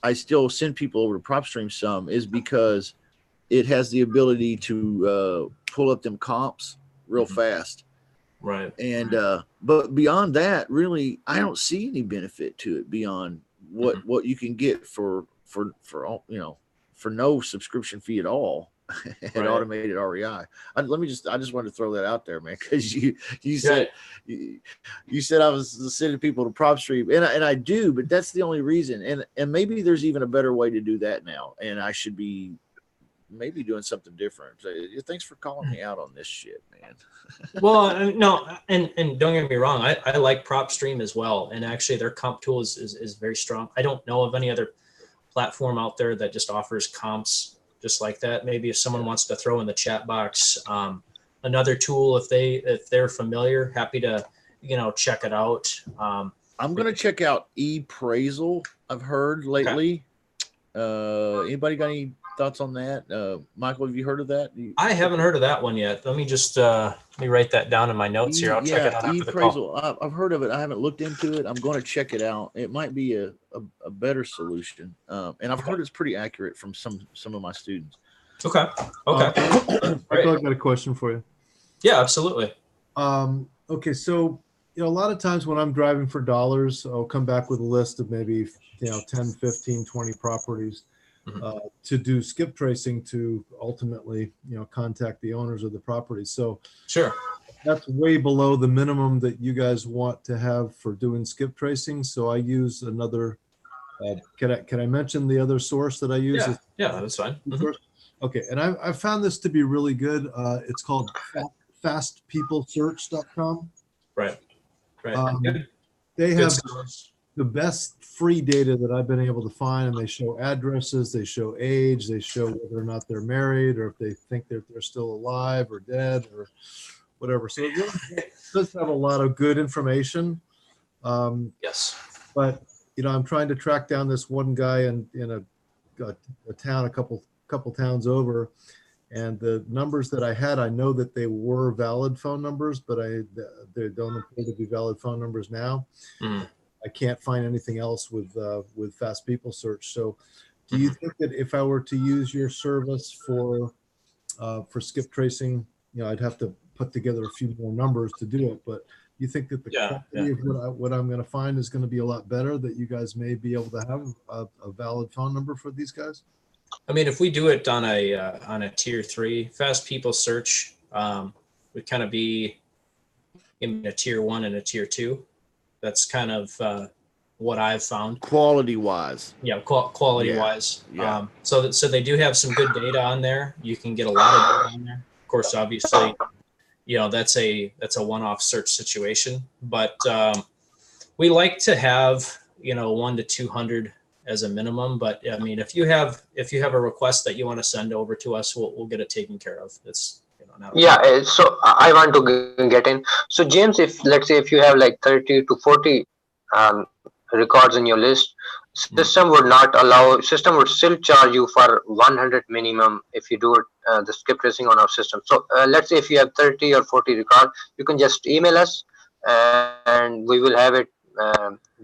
I still send people over to PropStream some is because it has the ability to pull up them comps real fast. Right. And but beyond that, really, I don't see any benefit to it beyond what you can get for all, for no subscription fee at all at Automated REI. I just wanted to throw that out there, man, because you said you said I was sending people to PropStream, and I do, but that's the only reason. And maybe there's even a better way to do that now, and I should be maybe doing something different. So, thanks for calling me out on this shit, man. Well, no, and don't get me wrong, I like PropStream as well, and actually their comp tool is very strong. I don't know of any other platform out there that just offers comps just like that. Maybe if someone wants to throw in the chat box another tool, if they're familiar, happy to check it out. I'm gonna check out ePraisal. I've heard lately. Okay. Anybody got any thoughts on that? Michael, have you heard of that? I haven't heard of that one yet. Let me just let me write that down in my notes here. I'll check it out after the call. I've heard of it. I haven't looked into it. I'm going to check it out. It might be a better solution, and I've heard it's pretty accurate from some of my students. Okay. Michael, I've got a question for you. Yeah, absolutely. Okay, so a lot of times when I'm driving for dollars, I'll come back with a list of maybe 10, 15, 20 properties. To do skip tracing to ultimately, contact the owners of the property. So sure, that's way below the minimum that you guys want to have for doing skip tracing. So I use another. Can I mention the other source that I use? Yeah, that's fine. Okay, and I found this to be really good. It's called fastpeoplesearch.com. Right. They have the best free data that I've been able to find, and they show addresses, they show age, they show whether or not they're married, or if they think that they're still alive or dead or whatever. So it really does have a lot of good information. Yes. But I'm trying to track down this one guy in a town a couple towns over, and the numbers that I had, I know that they were valid phone numbers, but they don't appear to be valid phone numbers now. I can't find anything else with Fast People Search. So do you think that if I were to use your service for skip tracing, I'd have to put together a few more numbers to do it, but you think that the quality of what I'm going to find is going to be a lot better, that you guys may be able to have a valid phone number for these guys? I mean, if we do it on a tier 3, Fast People Search would kind of be in a tier 1 and a tier 2. That's kind of what I've found. Quality wise. Yeah, quality wise. Yeah. So they do have some good data on there. You can get a lot of data on there. Of course, obviously, that's a one-off search situation. But we like to have 1 to 200 as a minimum. But I mean, if you have a request that you want to send over to us, we'll get it taken care of. It's so I want to get in. So James, let's say if you have like 30 to 40 records in your list, system would still charge you for 100 minimum if you do it the skip tracing on our system. So let's say if you have 30 or 40 records, you can just email us. and we will have it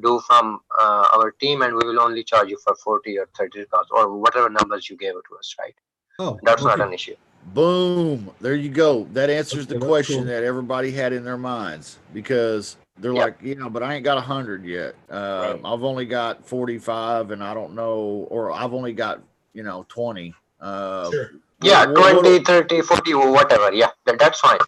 do from our team, and we will only charge you for 40 or 30 calls or whatever numbers you gave it to us, right? Oh, That's not okay. an issue. Boom. There you go. That answers the Okay, that's question cool. that everybody had in their minds, because they're Yep. like, yeah, but I ain't got 100 yet. Right. I've only got 45 and I don't know, or I've only got, 20. Sure. Yeah, what- 20, 30, 40, whatever. Yeah, that's fine.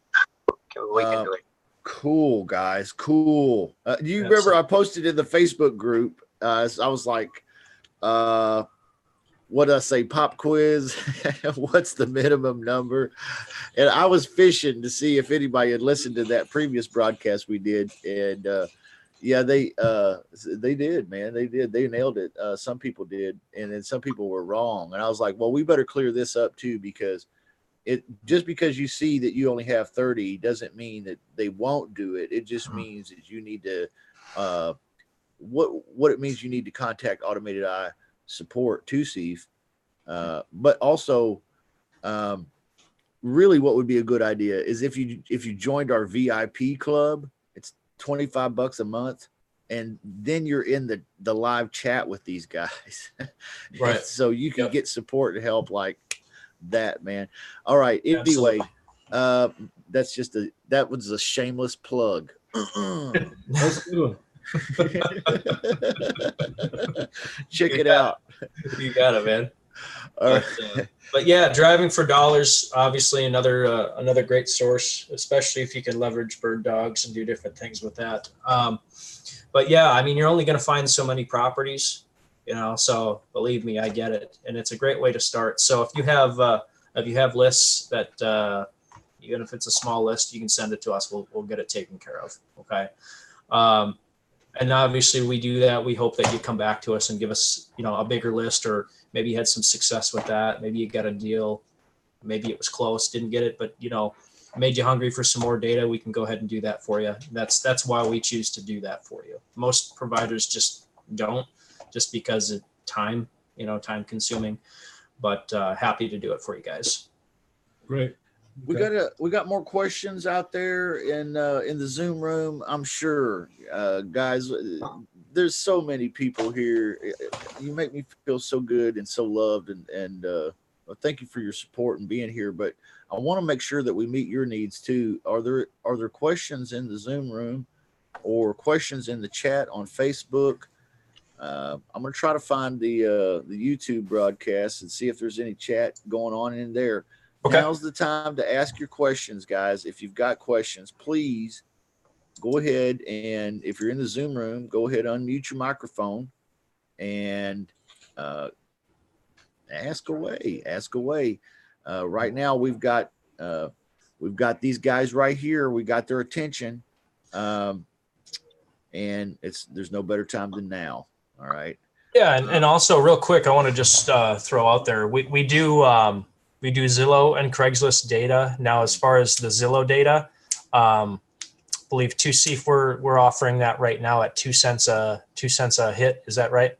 Okay, we can do it. Cool, guys. Cool. You remember Absolutely. I posted in the Facebook group, I was like, what did I say? Pop quiz. What's the minimum number? And I was fishing to see if anybody had listened to that previous broadcast we did. And yeah, they did, man. They did. They nailed it. Some people did, and then some people were wrong. And I was like, well, we better clear this up too, because just because you see that you only have 30 doesn't mean that they won't do it. It just means that you need to what it means, you need to contact Automated Eye support to see, but also really what would be a good idea is if you joined our VIP club. It's $25 a month, and then you're in the live chat with these guys. Right. So you can Yep. get support and help like that, man. All right, anyway, Absolutely. that was a shameless plug. That's a good one. Check it out. You got it, man. All right. But yeah, driving for dollars, obviously another great source, especially if you can leverage bird dogs and do different things with that. But yeah, I mean, you're only going to find so many properties, so believe me, I get it. And it's a great way to start. So if you have lists that, even if it's a small list, you can send it to us. We'll get it taken care of. Okay. And obviously we do that. We hope that you come back to us and give us, a bigger list, or maybe you had some success with that. Maybe you got a deal. Maybe it was close, didn't get it, but made you hungry for some more data. We can go ahead and do that for you. That's why we choose to do that for you. Most providers just don't, just because of time, time consuming, but happy to do it for you guys. Great. We got more questions out there in the Zoom room. I'm sure, guys. There's so many people here. You make me feel so good and so loved, and well, thank you for your support and being here. But I want to make sure that we meet your needs too. Are there questions in the Zoom room, or questions in the chat on Facebook? I'm gonna try to find the YouTube broadcast and see if there's any chat going on in there. Okay. Now's the time to ask your questions, guys. If you've got questions, please go ahead, and if you're in the Zoom room, go ahead, unmute your microphone and ask away. Ask away. Right now, we've got these guys right here. We got their attention, and there's no better time than now. All right. Yeah, and also real quick, I want to just throw out there, we do Zillow and Craigslist data. Now, as far as the Zillow data, believe 2Seaf, we're offering that right now at 2 cents a hit. Is that right?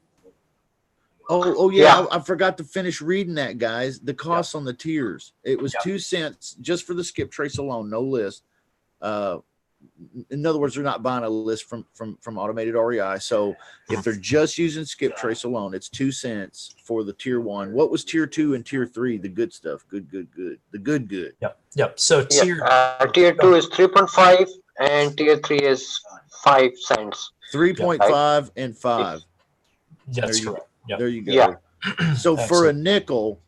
Oh yeah. I forgot to finish reading that, guys. The costs on the tiers. It was 2 cents just for the Skiptrace alone, no list. In other words, they're not buying a list from Automated REI. So if they're just using Skiptrace alone, it's 2 cents for the tier 1. What was tier 2 and tier 3? The good stuff. Good. The good. Yep. So tier 2 is 3.5 and tier 3 is 5 cents. 3.5 and 5. That's correct. Yep. There you go. Yeah. So for a nickel,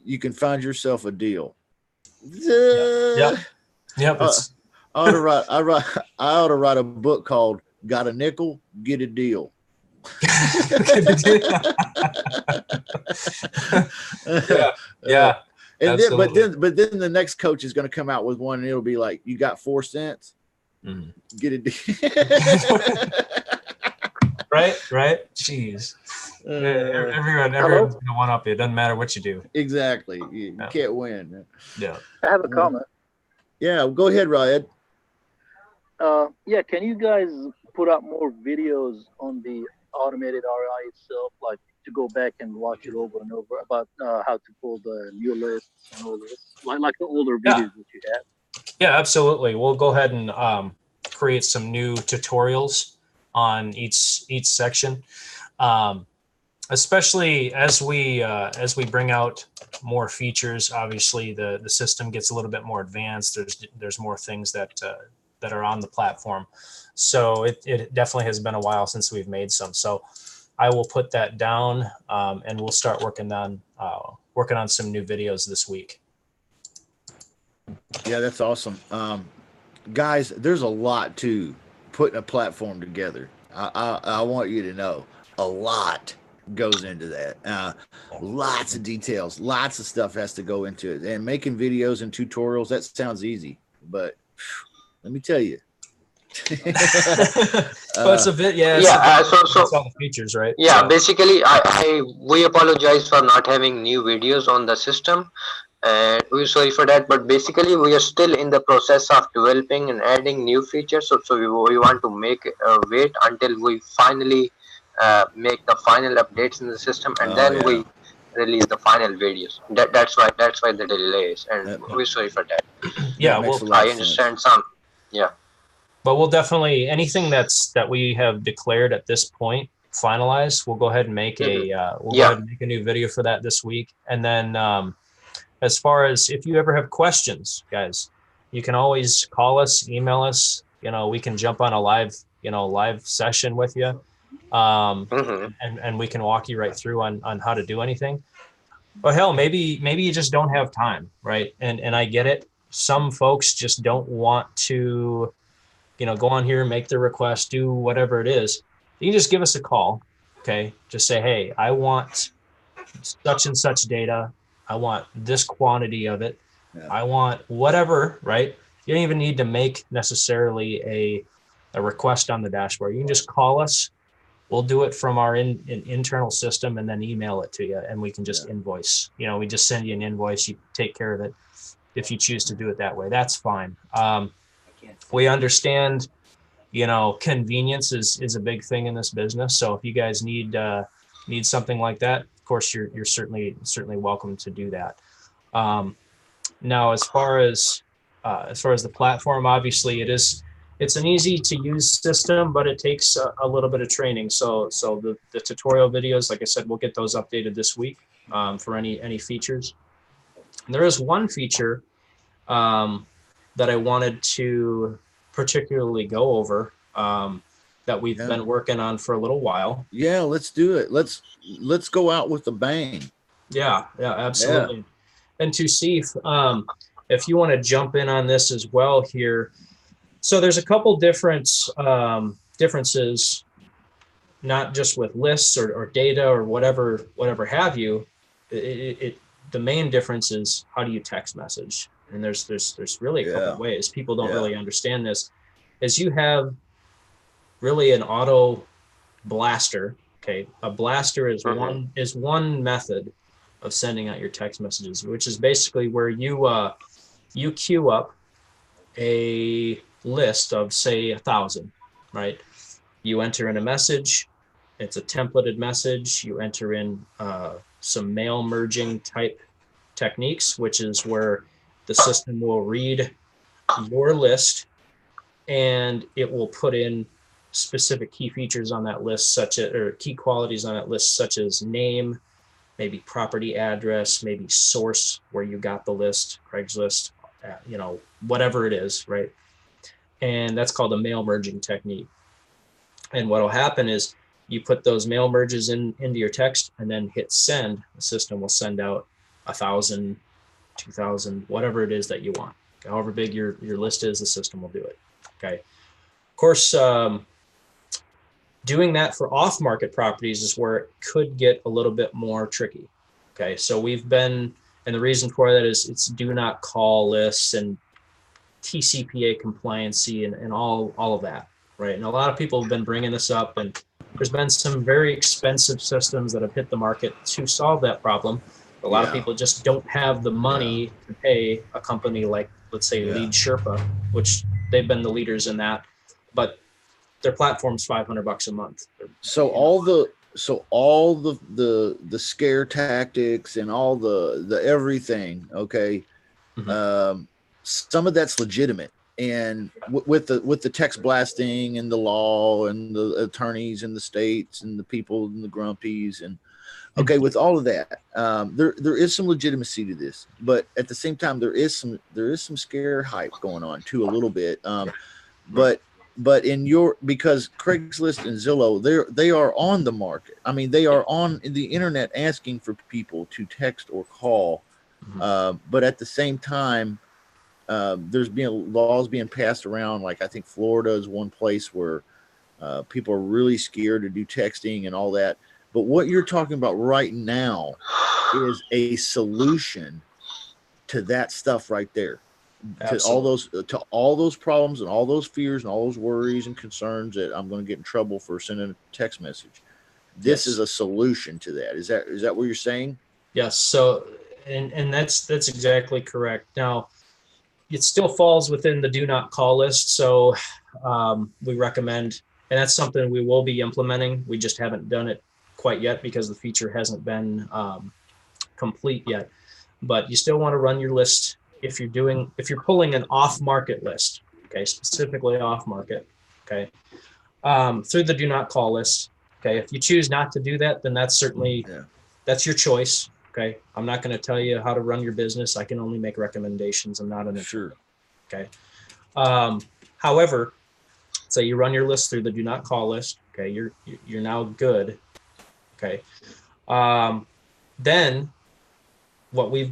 you can find yourself a deal. Yep. I ought to write a book called "Got a Nickel, Get a Deal." Yeah. And but then the next coach is going to come out with one, and it'll be like, "You got 4 cents, get a deal." Right. Jeez. Everyone's gonna one up you. It doesn't matter what you do. Exactly. You can't win. Yeah. I have a comment. Yeah, go ahead, Ryan. Yeah, can you guys put out more videos on the Automated REI itself, like to go back and watch it over and over about how to pull the new lists and all this, like the older videos that you had? Yeah, absolutely. We'll go ahead and create some new tutorials on each section, especially as we bring out more features. Obviously, the system gets a little bit more advanced. There's more things that are on the platform. So it definitely has been a while since we've made some. So I will put that down, and we'll start working on some new videos this week. Yeah, that's awesome. Guys, there's a lot to putting a platform together. I want you to know a lot goes into that. Lots of details, lots of stuff has to go into it. And making videos and tutorials, that sounds easy, but let me tell you. But it's a bit, so all the features, right? Yeah, so. basically, we apologize for not having new videos on the system, and we're sorry for that. But basically, we are still in the process of developing and adding new features. So we want to make wait until we finally make the final updates in the system, and then we release the final videos. That's why the delay is, and we're sorry for that. Yeah, I understand some. Yeah. But we'll definitely, anything that we have declared at this point finalized, we'll go ahead and make go ahead and make a new video for that this week. And then as far as if you ever have questions, guys, you can always call us, email us. We can jump on a live session with you, and we can walk you right through on how to do anything. But hell, maybe you just don't have time, right? And I get it. Some folks just don't want to go on here, make the request, do whatever it is. You can just give us a call, okay? Just say, hey, I want such and such data. I want this quantity of it. Yeah. I want whatever, right? You don't even need to make necessarily a request on the dashboard. You can just call us. We'll do it from our internal system and then email it to you, and we can just invoice. We just send you an invoice. You take care of it. If you choose to do it that way, that's fine. We understand, convenience is a big thing in this business. So if you guys need something like that, of course, you're certainly welcome to do that. Now, as far as the platform, obviously it's an easy to use system, but it takes a little bit of training. So the tutorial videos, like I said, we'll get those updated this week for any features. And there is one feature that I wanted to particularly go over that we've been working on for a little while. Yeah, let's do it. Let's go out with a bang. Yeah, absolutely. Yeah. And to see if you want to jump in on this as well here. So there's a couple different differences, not just with lists or data or whatever have you. The main difference is how do you text message? And there's really a couple of ways. People don't really understand this. Is you have really an auto blaster. Okay, a blaster is one method of sending out your text messages, which is basically where you queue up a list of say 1,000, right? You enter in a message. It's a templated message. You enter in some mail merging type techniques, which is where the system will read your list and it will put in specific key features on that list, or key qualities on that list, such as name, maybe property address, maybe source where you got the list, Craigslist, whatever it is, right? And that's called a mail merging technique. And what will happen is you put those mail merges into your text and then hit send. The system will send out 1,000, 2,000, whatever it is that you want. However big your list is, the system will do it. Okay. Of course, doing that for off-market properties is where it could get a little bit more tricky. Okay. So and the reason for that is it's do not call lists and TCPA compliancy and all of that. Right. And a lot of people have been bringing this up, and there's been some very expensive systems that have hit the market to solve that problem. A lot of people just don't have the money to pay a company like, let's say, Lead Sherpa, which they've been the leaders in that, but their platform's $500 a month. So all the scare tactics and all the everything, okay, some of that's legitimate. and with the text blasting and the law and the attorneys in the states and the people and the grumpies and okay, with all of that, there is some legitimacy to this, but at the same time, there is some scare hype going on too a little bit. But in because Craigslist and Zillow, they are on the market. I mean, they are on the internet asking for people to text or call, but at the same time, there's been laws being passed around. Like I think Florida is one place where people are really scared to do texting and all that. But what you're talking about right now is a solution to that stuff right there. Absolutely. To all those problems and all those fears and all those worries and concerns that I'm going to get in trouble for sending a text message. This is a solution to that. Is that what you're saying? Yes. So, and that's exactly correct. Now, it still falls within the do not call list. So we recommend, and that's something we will be implementing. We just haven't done it quite yet because the feature hasn't been complete yet. But you still want to run your list if you're pulling an off-market list, okay, specifically off-market, okay, through the do not call list. Okay, if you choose not to do that, then that's certainly that's your choice. Okay, I'm not going to tell you how to run your business. I can only make recommendations. I'm not an attorney. Okay. However, say you run your list through the do not call list. Okay, you're now good. Okay. Then what we've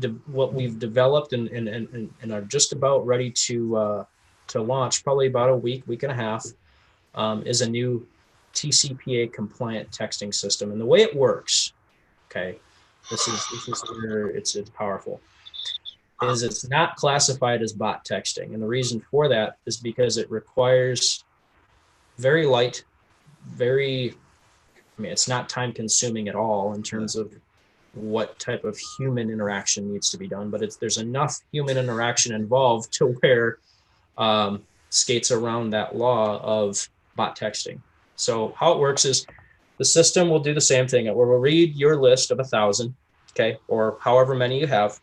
developed and are just about ready to launch, probably about a week and a half, is a new TCPA compliant texting system. And the way it works, okay, this is where it's powerful, is it's not classified as bot texting. And the reason for that is because it requires very light, it's not time consuming at all in terms of what type of human interaction needs to be done, but there's enough human interaction involved to where skates around that law of bot texting. So how it works is the system will do the same thing. It will read your list of 1,000, okay, or however many you have,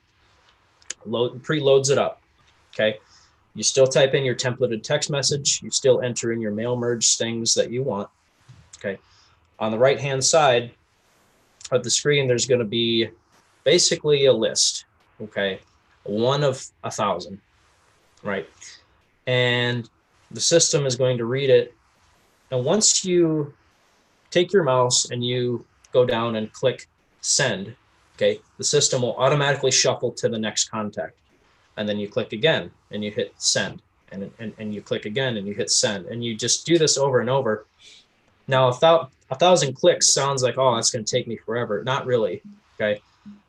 preloads it up, okay. You still type in your templated text message. You still enter in your mail merge things that you want, okay. On the right-hand side of the screen, there's going to be basically a list, okay, one of 1,000, right? And the system is going to read it. And once you take your mouse and you go down and click send, okay, the system will automatically shuffle to the next contact. And then you click again and you hit send, and you click again and you hit send, and you just do this over and over. Now, 1,000 clicks sounds like, oh, that's going to take me forever. Not really, okay?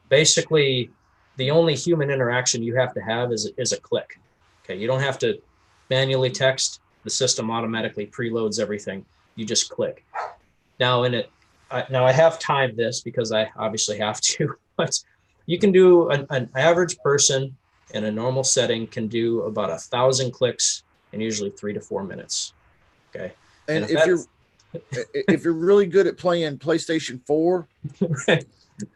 Basically, the only human interaction you have to have is a click, okay? You don't have to manually text. The system automatically preloads everything. You just click. Now, I have timed this because I obviously have to, but you can do an average person in a normal setting can do about 1,000 clicks in usually 3 to 4 minutes, okay? And if you're really good at playing PlayStation 4,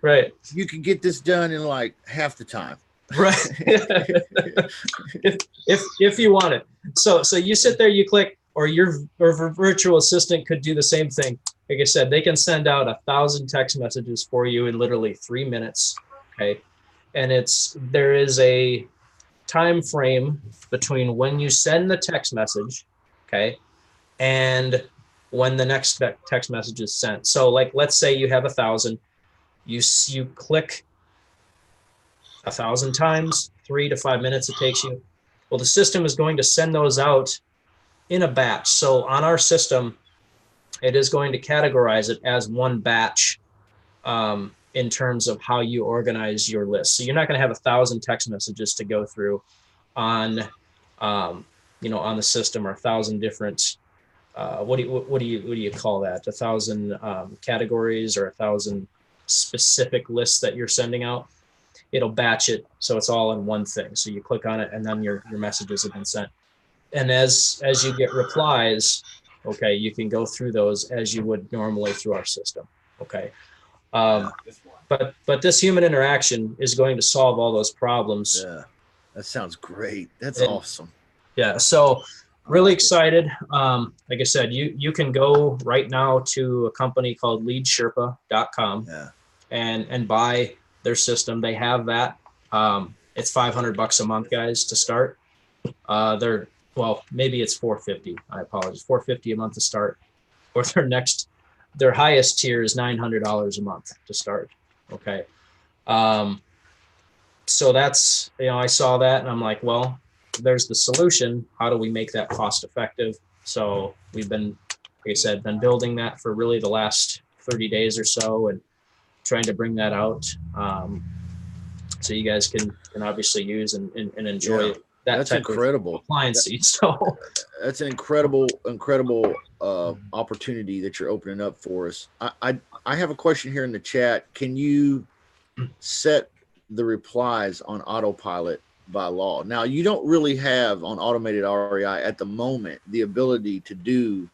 right, you can get this done in like half the time. Right. if you want it. So you sit there, you click, or your virtual assistant could do the same thing. Like I said, they can send out 1,000 text messages for you in literally 3 minutes. Okay. And there is a time frame between when you send the text message, okay, and when the next text message is sent. So like, let's say you have 1,000, you click 1,000 times, 3 to 5 minutes it takes you. Well, the system is going to send those out in a batch. So on our system, it is going to categorize it as one batch in terms of how you organize your list. So you're not going to have 1,000 text messages to go through on, on the system, or 1,000 different. What do you call that? 1,000 categories or 1,000 specific lists that you're sending out. It'll batch it so it's all in one thing. So you click on it, and then your messages have been sent. And as you get replies, okay, you can go through those as you would normally through our system. Okay. But this human interaction is going to solve all those problems. Yeah, that sounds great. That's awesome. Yeah. So really excited. Like I said, you can go right now to a company called leadsherpa.com and buy their system. They have that. It's $500 a month, guys, to start. Well, maybe it's $450. I apologize. $450 a month to start. Or their highest tier is $900 a month to start. Okay. So that's, I saw that and I'm like, well, there's the solution. How do we make that cost effective? So we've been, like I said, been building that for really the last 30 days or so and trying to bring that out. So you guys can obviously use and enjoy that that's type incredible of appliance. So that's an incredible opportunity that you're opening up for us. I have a question here in the chat. Can you set the replies on autopilot by law? Now, you don't really have on automated REI at the moment the ability to do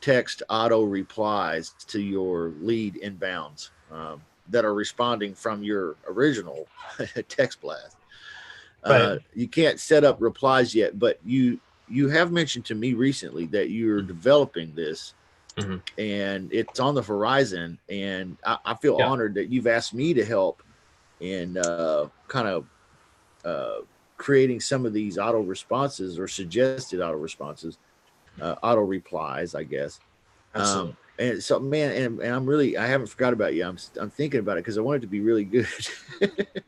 text auto replies to your lead inbounds that are responding from your original text blast. Right. You can't set up replies yet, but you have mentioned to me recently that you're developing this and it's on the horizon. And I feel honored that you've asked me to help in kind of creating some of these auto responses or suggested auto responses, auto replies, I guess. Absolutely. And so, man, and I haven't forgot about you. I'm thinking about it because I want it to be really good.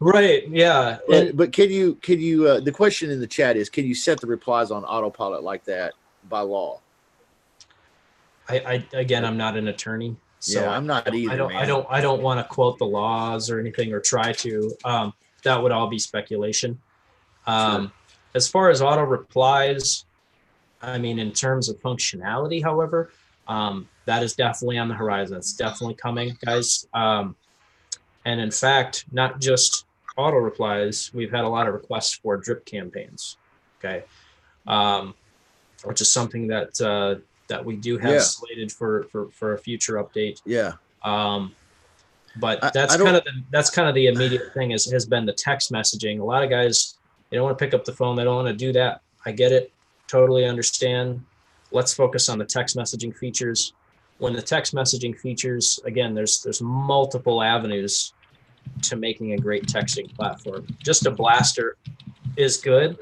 Right. Yeah. But can you? The question in the chat is, can you set the replies on autopilot like that by law? Again, I'm not an attorney, so I'm not either. I don't want to quote the laws or anything or try to. That would all be speculation. Sure. As far as auto replies, I mean, in terms of functionality, however, that is definitely on the horizon. It's definitely coming, guys. And in fact, not just auto replies, we've had a lot of requests for drip campaigns. Okay. Which is something that we do have slated for a future update. Yeah. But that's kind of the immediate thing has been the text messaging. A lot of guys, they don't want to pick up the phone. They don't want to do that. I get it. Totally understand. Let's focus on the text messaging features. When the text messaging features, again, there's multiple avenues to making a great texting platform. Just a blaster is good,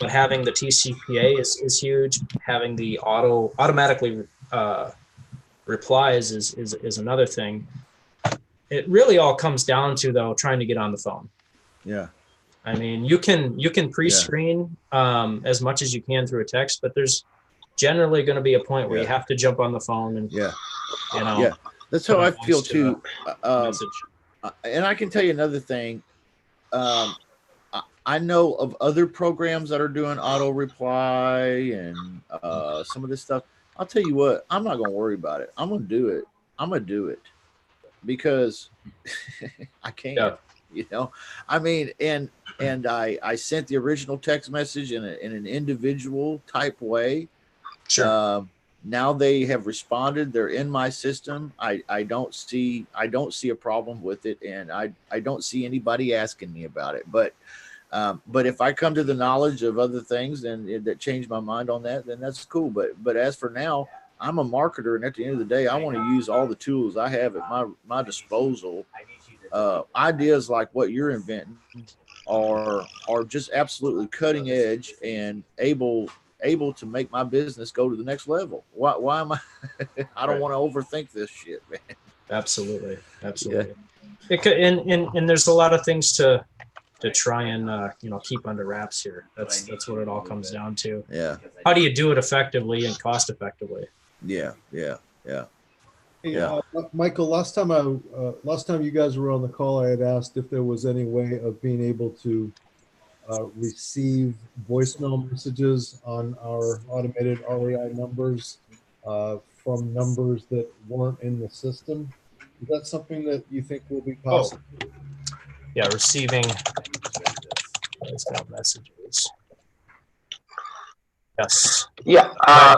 but having the TCPA is huge. Having the automatically replies is another thing. It really all comes down to, though, trying to get on the phone. Yeah. I mean, you can pre-screen as much as you can through a text, but there's generally going to be a point where you have to jump on the phone and that's how I feel too. And I can tell you another thing. I know of other programs that are doing auto reply and some of this stuff. I'll tell you what, I'm not going to worry about it. I'm going to do it. I'm going to do it because I can. Yeah. You know, I mean, and I sent the original text message in an individual type way. Sure. Now they have responded. They're in my system. I don't see a problem with it, and I don't see anybody asking me about it. But if I come to the knowledge of other things and that change my mind on that, then that's cool. But as for now, I'm a marketer, and at the end of the day, I want to use all the tools I have at my disposal. Ideas like what you're inventing are just absolutely cutting edge and able to make my business go to the next level. Why am I? I don't want to overthink this shit, man. Absolutely. And there's a lot of things to try and keep under wraps here. That's what it all comes down to. Yeah. How do you do it effectively and cost effectively? Yeah. Hey, Michael, last time you guys were on the call, I had asked if there was any way of being able to receive voicemail messages on our automated REI numbers from numbers that weren't in the system. Is that something that you think will be possible? Yeah, receiving voicemail messages. Yes. Yeah.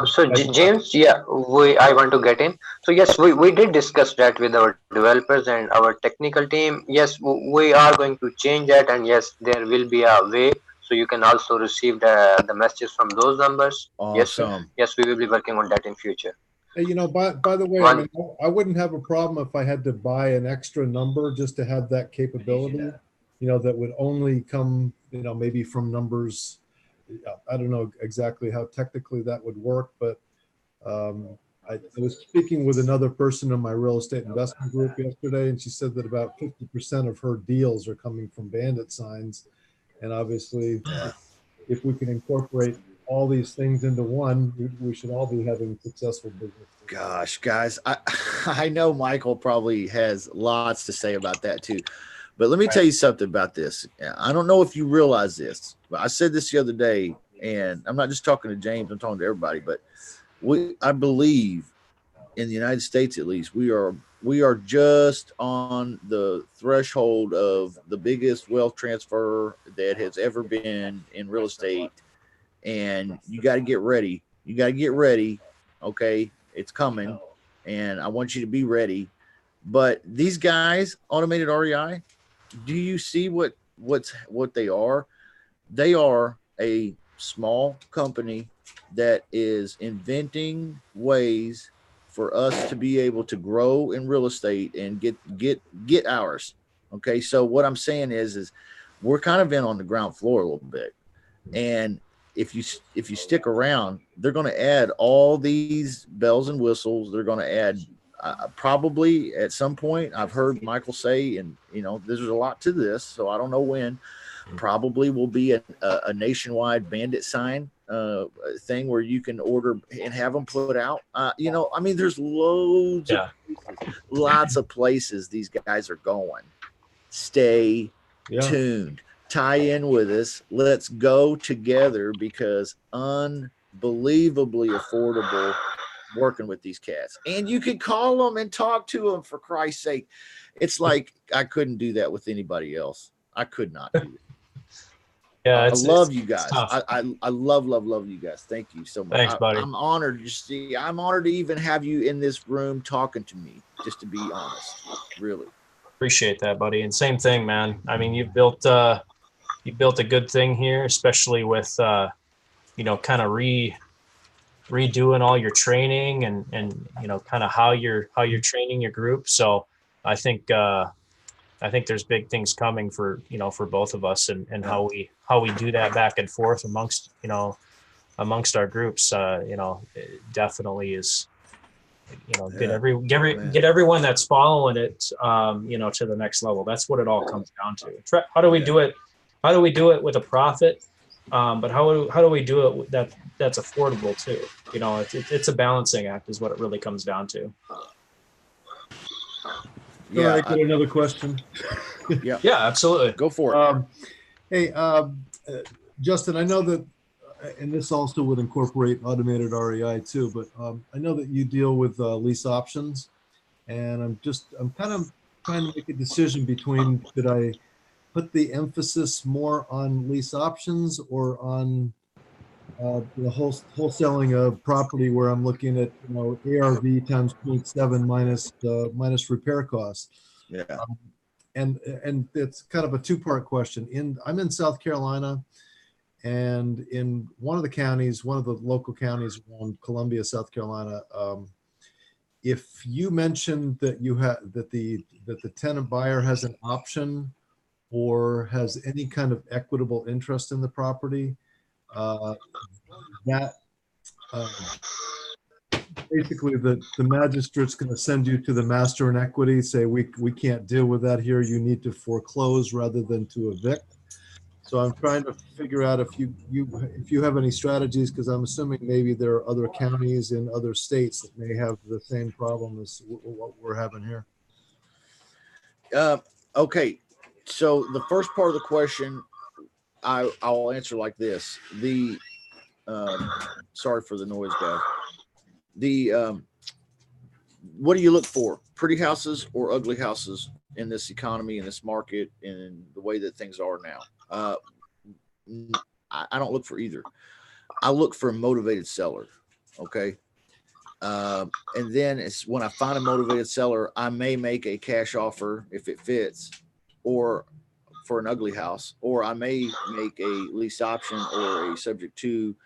So James, I want to get in. So yes, we did discuss that with our developers and our technical team. Yes, we are going to change that, and yes, there will be a way So you can also receive the messages from those numbers. Awesome. Yes, we will be working on that in future. Hey, you know, by the way, I mean, I wouldn't have a problem if I had to buy an extra number just to have that capability, you know, that would only come, you know, maybe from numbers. I don't know exactly how technically that would work, but I was speaking with another person in my real estate investment group yesterday, and she said that about 50% of her deals are coming from bandit signs. And obviously, if we can incorporate all these things into one, we should all be having successful business. Gosh, guys, I know Michael probably has lots to say about that too. But let me tell you something about this. I don't know if you realize this, but I said this the other day, and I'm not just talking to James, I'm talking to everybody, but I believe in the United States, at least, we are just on the threshold of the biggest wealth transfer that has ever been in real estate. And you got to get ready. You got to get ready. Okay. It's coming. And I want you to be ready. But these guys, Automated REI, do you see what they are? They are a small company that is inventing ways for us to be able to grow in real estate and get ours. Okay. So what I'm saying is we're kind of in on the ground floor a little bit. And if you stick around, they're going to add all these bells and whistles. They're going to add probably at some point. I've heard Michael say, and you know, there's a lot to this, so I don't know when. Probably will be a nationwide bandit sign thing where you can order and have them put out. You know, I mean, there's loads of places, lots of places these guys are going. Stay tuned. Tie in with us. Let's go together, because unbelievably affordable working with these cats. And you can call them and talk to them, for Christ's sake. It's like I couldn't do that with anybody else. I could not do it. Yeah, I love you guys. I love you guys. Thank you so much. Thanks, buddy. I'm honored to see. I'm honored to even have you in this room talking to me. Just to be honest, really appreciate that, buddy. And same thing, man. I mean, you built a good thing here, especially with you know, kind of redoing all your training and you know, kind of how you're training your group. So I think there's big things coming for, you know, for both of us, and how we do that back and forth amongst our groups. You know, it definitely is, you know, get everyone that's following it, you know, to the next level. That's what it all comes down to. How do we do it? How do we do it with a profit? But how do we do it that's affordable too? You know, it's a balancing act, is what it really comes down to. Yeah, I get another question. Yeah, absolutely. Go for it. Hey, Justin, I know that, and this also would incorporate Automated REI too, but I know that you deal with lease options, and I'm kind of trying to make a decision between, should I put the emphasis more on lease options or on the wholesaling of property, where I'm looking at, you know, ARV times 0.7 minus repair costs. Yeah. And it's kind of a two-part question. I'm in South Carolina, and in one of the local counties around Columbia, South Carolina, if you mention that the tenant buyer has an option or has any kind of equitable interest in the property, basically the magistrate's going to send you to the master in equity, say we can't deal with that here, you need to foreclose rather than to evict. So I'm trying to figure out if you have any strategies, because I'm assuming maybe there are other counties in other states that may have the same problem as what we're having here. Okay, so the first part of the question, I'll answer like this. Sorry for the noise, guys. What do you look for? Pretty houses or ugly houses in this economy, in this market, in the way that things are now? I don't look for either. I look for a motivated seller. Okay. And then it's when I find a motivated seller, I may make a cash offer if it fits, or for an ugly house, or I may make a lease option or a subject to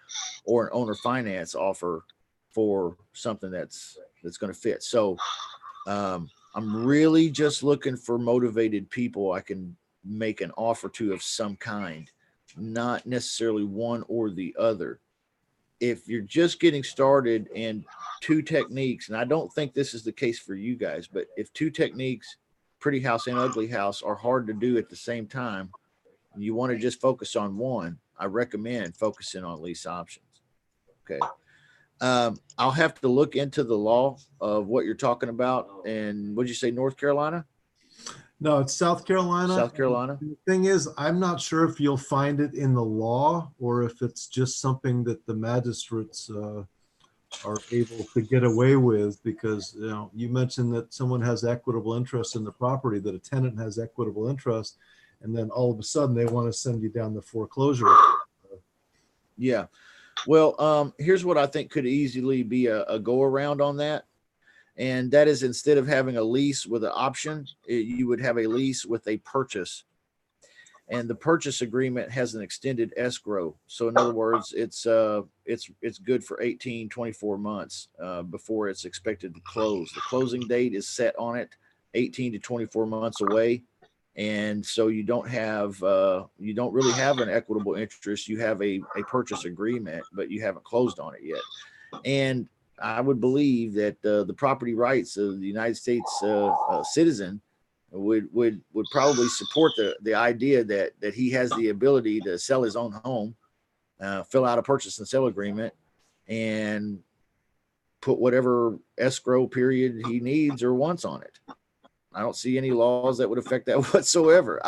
or an owner finance offer for something that's going to fit. So I'm really just looking for motivated people I can make an offer to of some kind, not necessarily one or the other. If you're just getting started and two techniques, and I don't think this is the case for you guys, but if two techniques, pretty house and ugly house, are hard to do at the same time, you want to just focus on one, I recommend focusing on lease options. Okay. I'll have to look into the law of what you're talking about. And what'd you say, North Carolina? No, it's South Carolina. South Carolina. The thing is, I'm not sure if you'll find it in the law or if it's just something that the magistrates are able to get away with, because you mentioned that someone has equitable interest in the property, that a tenant has equitable interest, and then all of a sudden they want to send you down the foreclosure. Yeah. Well, here's what I think could easily be a go around on that. And that is, instead of having a lease with an option, you would have a lease with a purchase. And the purchase agreement has an extended escrow. So in other words, it's good for 18, 24 months before it's expected to close. The closing date is set on it 18 to 24 months away. And so you don't really have an equitable interest. You have a purchase agreement, but you haven't closed on it yet. And I would believe that the property rights of the United States citizen would probably support the idea that he has the ability to sell his own home, fill out a purchase and sale agreement, and put whatever escrow period he needs or wants on it. I don't see any laws that would affect that whatsoever.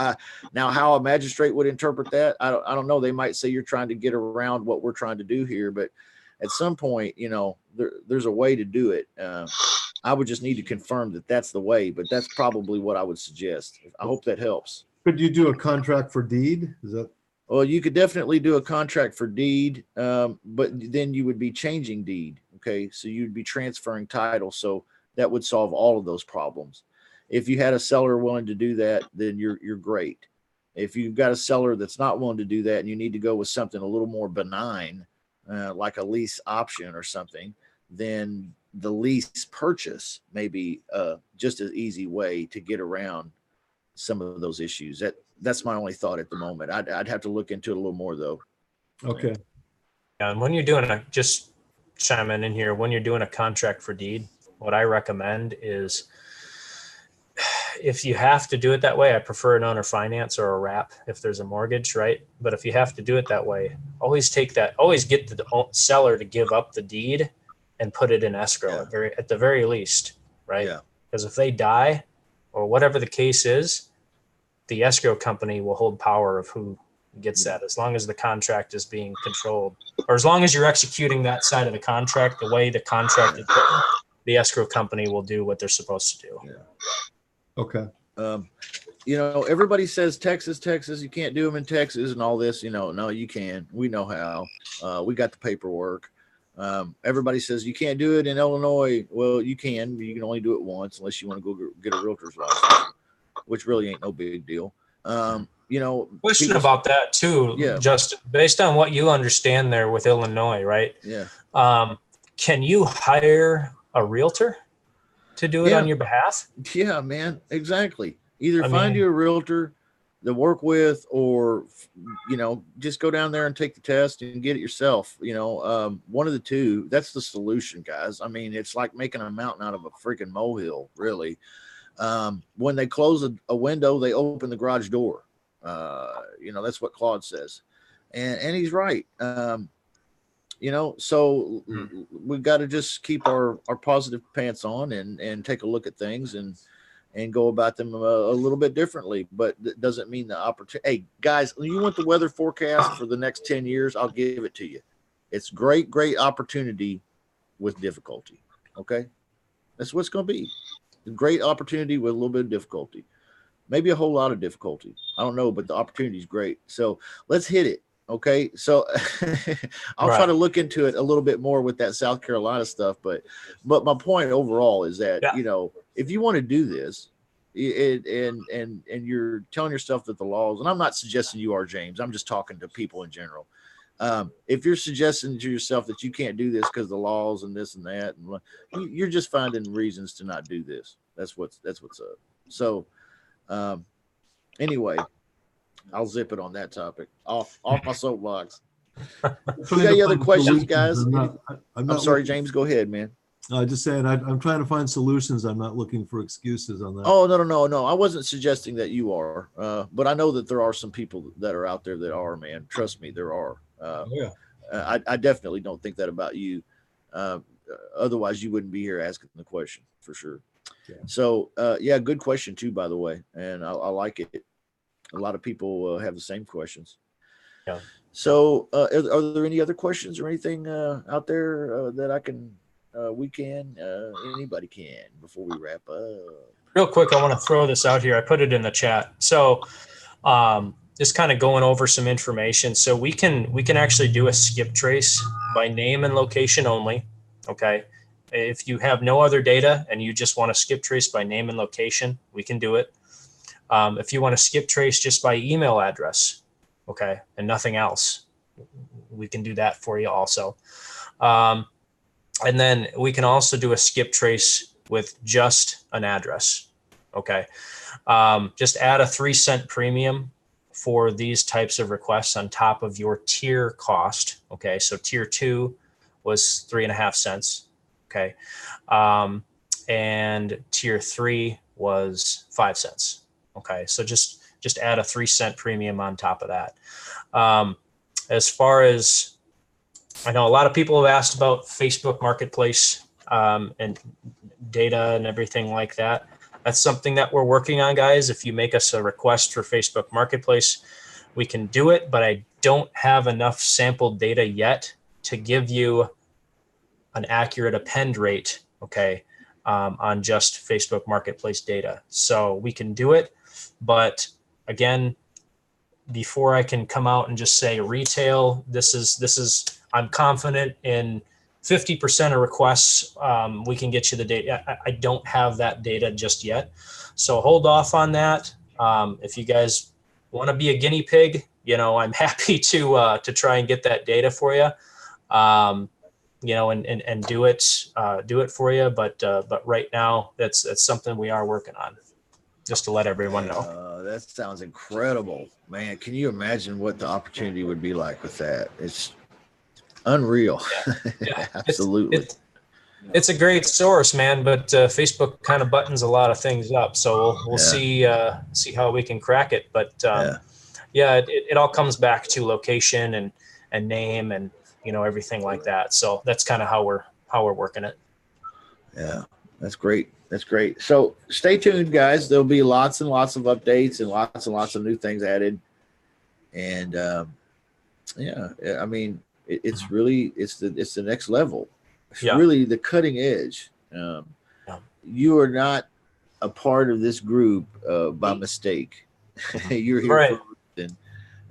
Now, how a magistrate would interpret that, I don't know. They might say you're trying to get around what we're trying to do here, but at some point, there's a way to do it. I would just need to confirm that that's the way, but that's probably what I would suggest. I hope that helps. Could you do a contract for deed? Is that? Well, you could definitely do a contract for deed, but then you would be changing deed. Okay, so you'd be transferring title, so that would solve all of those problems. If you had a seller willing to do that, then you're great. If you've got a seller that's not willing to do that and you need to go with something a little more benign, like a lease option or something, then the lease purchase may be just an easy way to get around some of those issues. That's my only thought at the moment. I'd have to look into it a little more, though. Okay. And when you're doing just chiming in here, when you're doing a contract for deed, what I recommend is, if you have to do it that way, I prefer an owner finance or a wrap if there's a mortgage, right? But if you have to do it that way, always get the seller to give up the deed and put it in escrow at the very least, right? Yeah. Because if they die or whatever the case is, the escrow company will hold power of who gets that, as long as the contract is being controlled, or as long as you're executing that side of the contract the way the contract is written, the escrow company will do what they're supposed to do. Yeah. Okay. Everybody says Texas, you can't do them in Texas and all this, no, you can. We know how. We got the paperwork. Everybody says you can't do it in Illinois. Well, you can. You can only do it once unless you want to go get a realtor's license, which really ain't no big deal. Question about that too, yeah. Justin, based on what you understand there with Illinois, right? Yeah. Can you hire a realtor to do it on your behalf? Yeah, man, exactly. Either find you a realtor to work with, or just go down there and take the test and get it yourself. One of the two. That's the solution, guys. It's like making a mountain out of a freaking molehill, really. When they close a window, they open the garage door. That's what Claude says, and he's right. So we've got to just keep our positive pants on and take a look at things and go about them a little bit differently. But that doesn't mean the opportunity. Hey, guys, you want the weather forecast for the next 10 years? I'll give it to you. It's great opportunity with difficulty. Okay. That's what it's going to be. A great opportunity with a little bit of difficulty, maybe a whole lot of difficulty. I don't know, but the opportunity is great. So let's hit it. Okay. So I'll try to look into it a little bit more with that South Carolina stuff. But my point overall is that, if you want to do this, and you're telling yourself that the laws, and I'm not suggesting you are, James, I'm just talking to people in general. If you're suggesting to yourself that you can't do this because the laws and this and that, and you're just finding reasons to not do this. That's what's up. So anyway, I'll zip it on that topic. Off my soapbox. You got any other questions, guys? I'm sorry, James. Go ahead, man. Just saying, I'm trying to find solutions. I'm not looking for excuses on that. Oh, no. I wasn't suggesting that you are, but I know that there are some people that are out there that are, man. Trust me, there are. I definitely don't think that about you. Otherwise, you wouldn't be here asking the question for sure. Yeah. So, yeah, good question too, by the way. And I like it. A lot of people have the same questions. Yeah. So, are there any other questions or anything out there that I can, anybody can before we wrap up? Real quick, I want to throw this out here. I put it in the chat. So, just kind of going over some information. So we can actually do a skip trace by name and location only. Okay. If you have no other data and you just want to skip trace by name and location, we can do it. If you want to skip trace just by email address, okay, and nothing else, we can do that for you also. And then we can also do a skip trace with just an address. Okay. Just add a 3 cent premium for these types of requests on top of your tier cost. Okay. So tier 2 was 3.5 cents. Okay. And tier 3 was 5 cents. Okay. So just add a 3 cent premium on top of that. As far as I know, a lot of people have asked about Facebook Marketplace and data and everything like that. That's something that we're working on, guys. If you make us a request for Facebook Marketplace, we can do it, but I don't have enough sample data yet to give you an accurate append rate, okay, on just Facebook Marketplace data. So we can do it, but again, before I can come out and just say retail, this is I'm confident in 50% of requests, we can get you the data. I don't have that data just yet. So hold off on that. If you guys want to be a guinea pig, I'm happy to try and get that data for you, and do it for you. But right now that's something we are working on, just to let everyone know. That sounds incredible, man. Can you imagine what the opportunity would be like with that? It's unreal. Yeah. Absolutely. It's a great source, man, but Facebook kind of buttons a lot of things up. So we'll see how we can crack it. But it all comes back to location and name and everything like that. So that's kind of how we're working it. Yeah, that's great. That's great. So stay tuned, guys. There'll be lots and lots of updates and lots of new things added. And I mean, it's the next level. It's really the cutting edge. You are not a part of this group by mistake. You're here for a reason.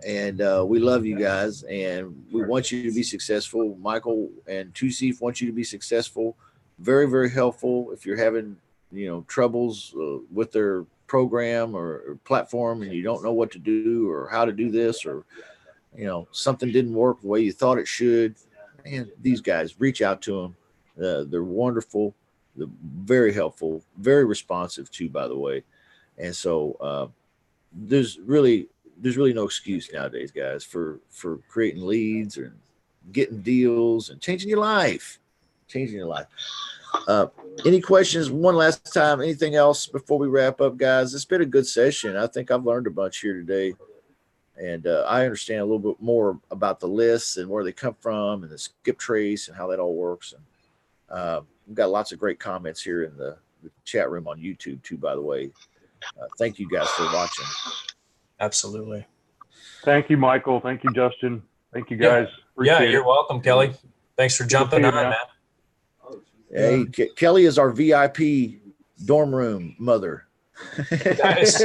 And we love you guys, and we want you to be successful. Michael and Tusif want you to be successful. Very, very helpful if you're having troubles with their program or platform, and you don't know what to do or how to do this, or something didn't work the way you thought it should. Man, these guys, reach out to them. They're wonderful. They're very helpful, very responsive too, by the way. And so there's really no excuse nowadays, guys, for creating leads or getting deals and changing your life. Any questions one last time? Anything else before we wrap up, guys? It's been a good session. I think I've learned a bunch here today. And I understand a little bit more about the lists and where they come from and the skip trace and how that all works. And we've got lots of great comments here in the chat room on YouTube too, by the way. Thank you guys for watching. Absolutely. Thank you, Michael. Thank you, Justin. Thank you, guys. Yeah, you're welcome, Kelly. Thanks for jumping on, man. Hey, Kelly is our VIP dorm room mother. Nice.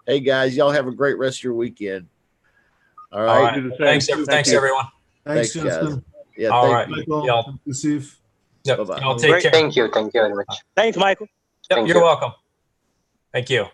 Hey guys, y'all have a great rest of your weekend. All right. Thanks everyone. Thanks, guys. Justin. Yeah. All thank right. you. Michael, Y'all. Steve. Yep. Bye-bye. Y'all take care. Thank you very much. Thanks, Michael. Yep, Thank you're you. welcome. Thank you.